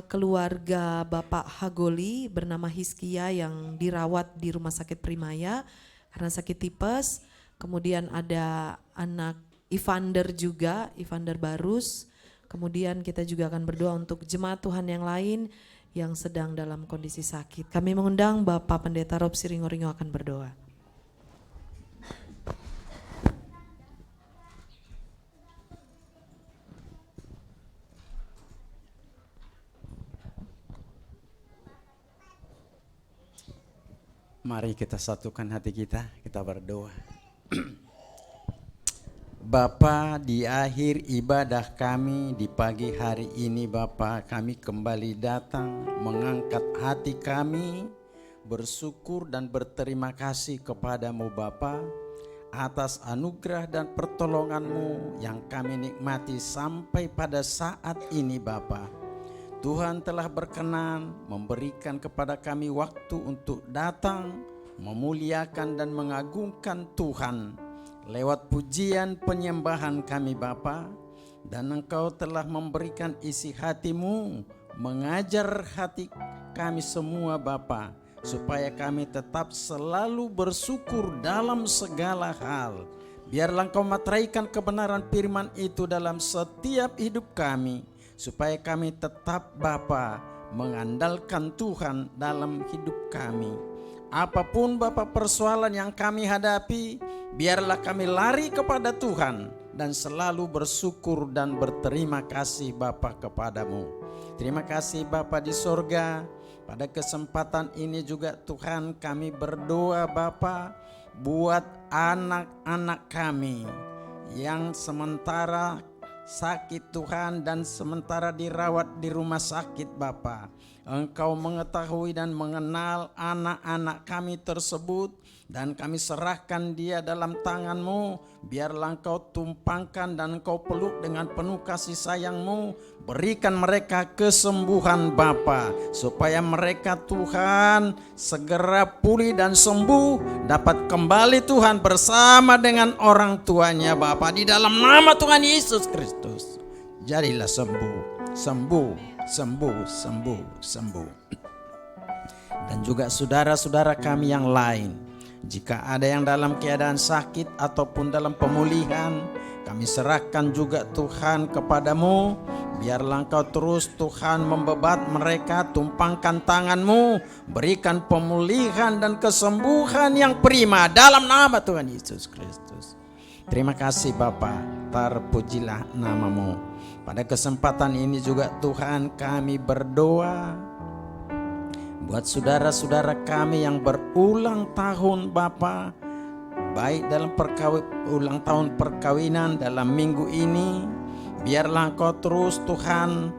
Speaker 1: keluarga Bapak Hagoli bernama Hiskia yang dirawat di Rumah Sakit Primaya karena sakit tipes. Kemudian ada anak Ivander juga, Ivander Barus. Kemudian kita juga akan berdoa untuk jemaat Tuhan yang lain yang sedang dalam kondisi sakit. Kami mengundang Bapak Pendeta Rob Siringo-Ringo akan berdoa.
Speaker 7: Mari kita satukan hati kita berdoa. Bapa, di akhir ibadah kami di pagi hari ini Bapa, kami kembali datang mengangkat hati kami, bersyukur dan berterima kasih kepadamu Bapa atas anugerah dan pertolonganmu yang kami nikmati sampai pada saat ini Bapa. Tuhan telah berkenan memberikan kepada kami waktu untuk datang, memuliakan dan mengagungkan Tuhan lewat pujian penyembahan kami Bapa. Dan Engkau telah memberikan isi hati-Mu, mengajar hati kami semua Bapa, supaya kami tetap selalu bersyukur dalam segala hal. Biarlah Engkau materaikan kebenaran firman itu dalam setiap hidup kami, supaya kami tetap Bapa mengandalkan Tuhan dalam hidup kami. Apapun Bapa persoalan yang kami hadapi, biarlah kami lari kepada Tuhan dan selalu bersyukur dan berterima kasih Bapa kepadamu. Terima kasih Bapa di sorga. Pada kesempatan ini juga Tuhan kami berdoa Bapa buat anak-anak kami yang sementara sakit Tuhan dan sementara dirawat di rumah sakit Bapa. Engkau mengetahui dan mengenal anak-anak kami tersebut, dan kami serahkan dia dalam tangan-Mu. Biarlah Engkau tumpangkan dan Engkau peluk dengan penuh kasih sayang-Mu. Berikan mereka kesembuhan Bapa, supaya mereka Tuhan segera pulih dan sembuh, dapat kembali Tuhan bersama dengan orang tuanya Bapa. Di dalam nama Tuhan Yesus Kristus, jadilah sembuh, sembuh, sembuh, sembuh, sembuh. Dan juga saudara-saudara kami yang lain, jika ada yang dalam keadaan sakit ataupun dalam pemulihan, kami serahkan juga Tuhan kepadamu. Biarlah Engkau terus Tuhan membebat mereka, tumpangkan tangan-Mu, berikan pemulihan dan kesembuhan yang prima dalam nama Tuhan Yesus Kristus. Terima kasih Bapa, terpujilah nama-Mu. Pada kesempatan ini juga Tuhan kami berdoa buat saudara-saudara kami yang berulang tahun Bapa, baik dalam ulang tahun perkawinan dalam minggu ini. Biarlah Engkau terus Tuhan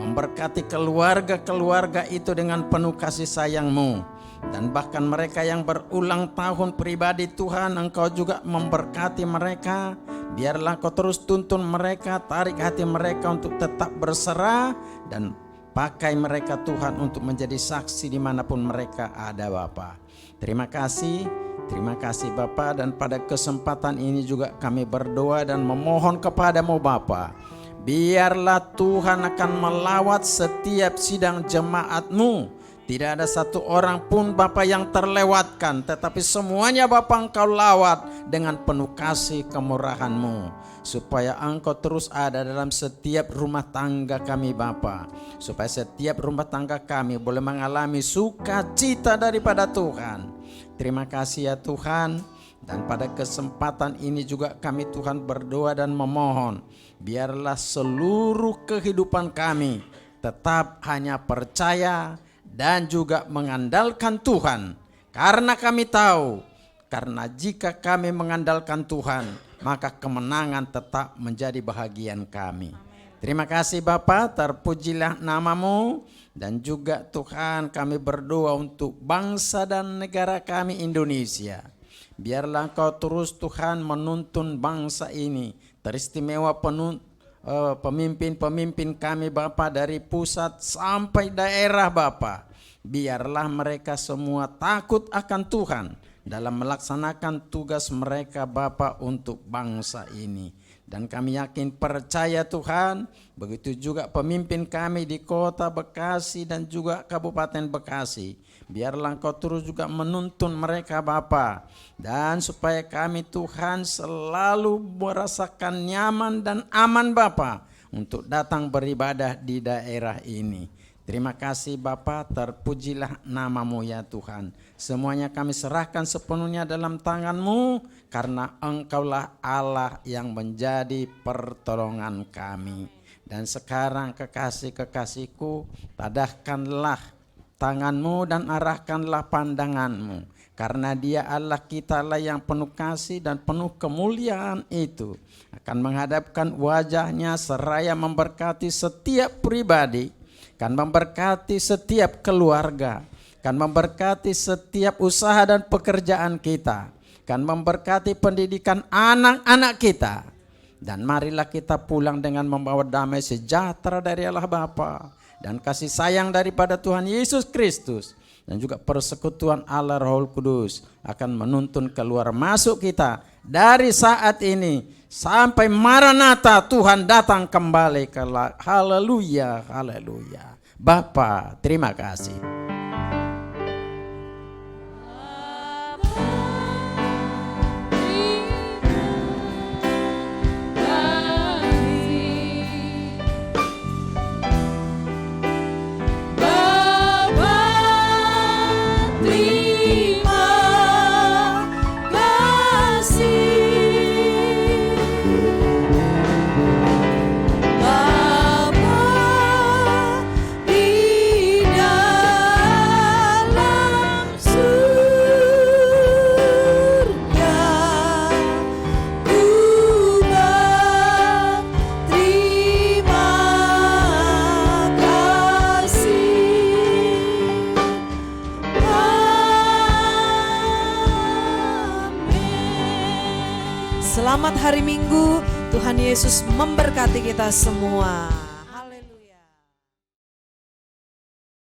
Speaker 7: memberkati keluarga-keluarga itu dengan penuh kasih sayang-Mu. Dan bahkan mereka yang berulang tahun pribadi Tuhan, Engkau juga memberkati mereka. Biarlah Engkau terus tuntun mereka, tarik hati mereka untuk tetap berserah, dan pakai mereka Tuhan untuk menjadi saksi dimanapun mereka ada Bapa. Terima kasih Bapa, dan pada kesempatan ini juga kami berdoa dan memohon kepadamu Bapa. Biarlah Tuhan akan melawat setiap sidang jemaat-Mu. Tidak ada satu orang pun Bapa yang terlewatkan, tetapi semuanya Bapa Engkau lawat dengan penuh kasih kemurahan-Mu, supaya Engkau terus ada dalam setiap rumah tangga kami Bapa, supaya setiap rumah tangga kami boleh mengalami sukacita daripada Tuhan. Terima kasih ya Tuhan. Dan pada kesempatan ini juga kami Tuhan berdoa dan memohon, biarlah seluruh kehidupan kami tetap hanya percaya dan juga mengandalkan Tuhan. Karena kami tahu, karena jika kami mengandalkan Tuhan, maka kemenangan tetap menjadi bahagian kami. Terima kasih Bapa, terpujilah nama-Mu. Dan juga Tuhan kami berdoa untuk bangsa dan negara kami Indonesia. Biarlah Engkau terus Tuhan menuntun bangsa ini, teristimewa pemimpin-pemimpin kami Bapa, dari pusat sampai daerah Bapa. Biarlah mereka semua takut akan Tuhan dalam melaksanakan tugas mereka Bapa untuk bangsa ini. Dan kami yakin percaya Tuhan, begitu juga pemimpin kami di kota Bekasi dan juga Kabupaten Bekasi. Biarlah Engkau terus juga menuntun mereka Bapa. Dan supaya kami Tuhan selalu merasakan nyaman dan aman Bapa untuk datang beribadah di daerah ini. Terima kasih Bapa, terpujilah nama-Mu ya Tuhan. Semuanya kami serahkan sepenuhnya dalam tangan-Mu, karena Engkaulah Allah yang menjadi pertolongan kami. Dan sekarang kekasih-kekasihku, tadahkanlah tangan-Mu dan arahkanlah pandangan-Mu. Karena Dia Allah kita lah yang penuh kasih dan penuh kemuliaan itu. Akan menghadapkan wajahnya seraya memberkati setiap pribadi, kan memberkati setiap keluarga, kan memberkati setiap usaha dan pekerjaan kita, kan memberkati pendidikan anak-anak kita. Dan marilah kita pulang dengan membawa damai sejahtera dari Allah Bapa dan kasih sayang daripada Tuhan Yesus Kristus, dan juga persekutuan Allah Roh Kudus akan menuntun keluar masuk kita dari saat ini sampai Maranatha Tuhan datang kembali kelak. Haleluya, haleluya. Bapa, terima kasih.
Speaker 1: Selamat hari Minggu, Tuhan Yesus memberkati kita semua.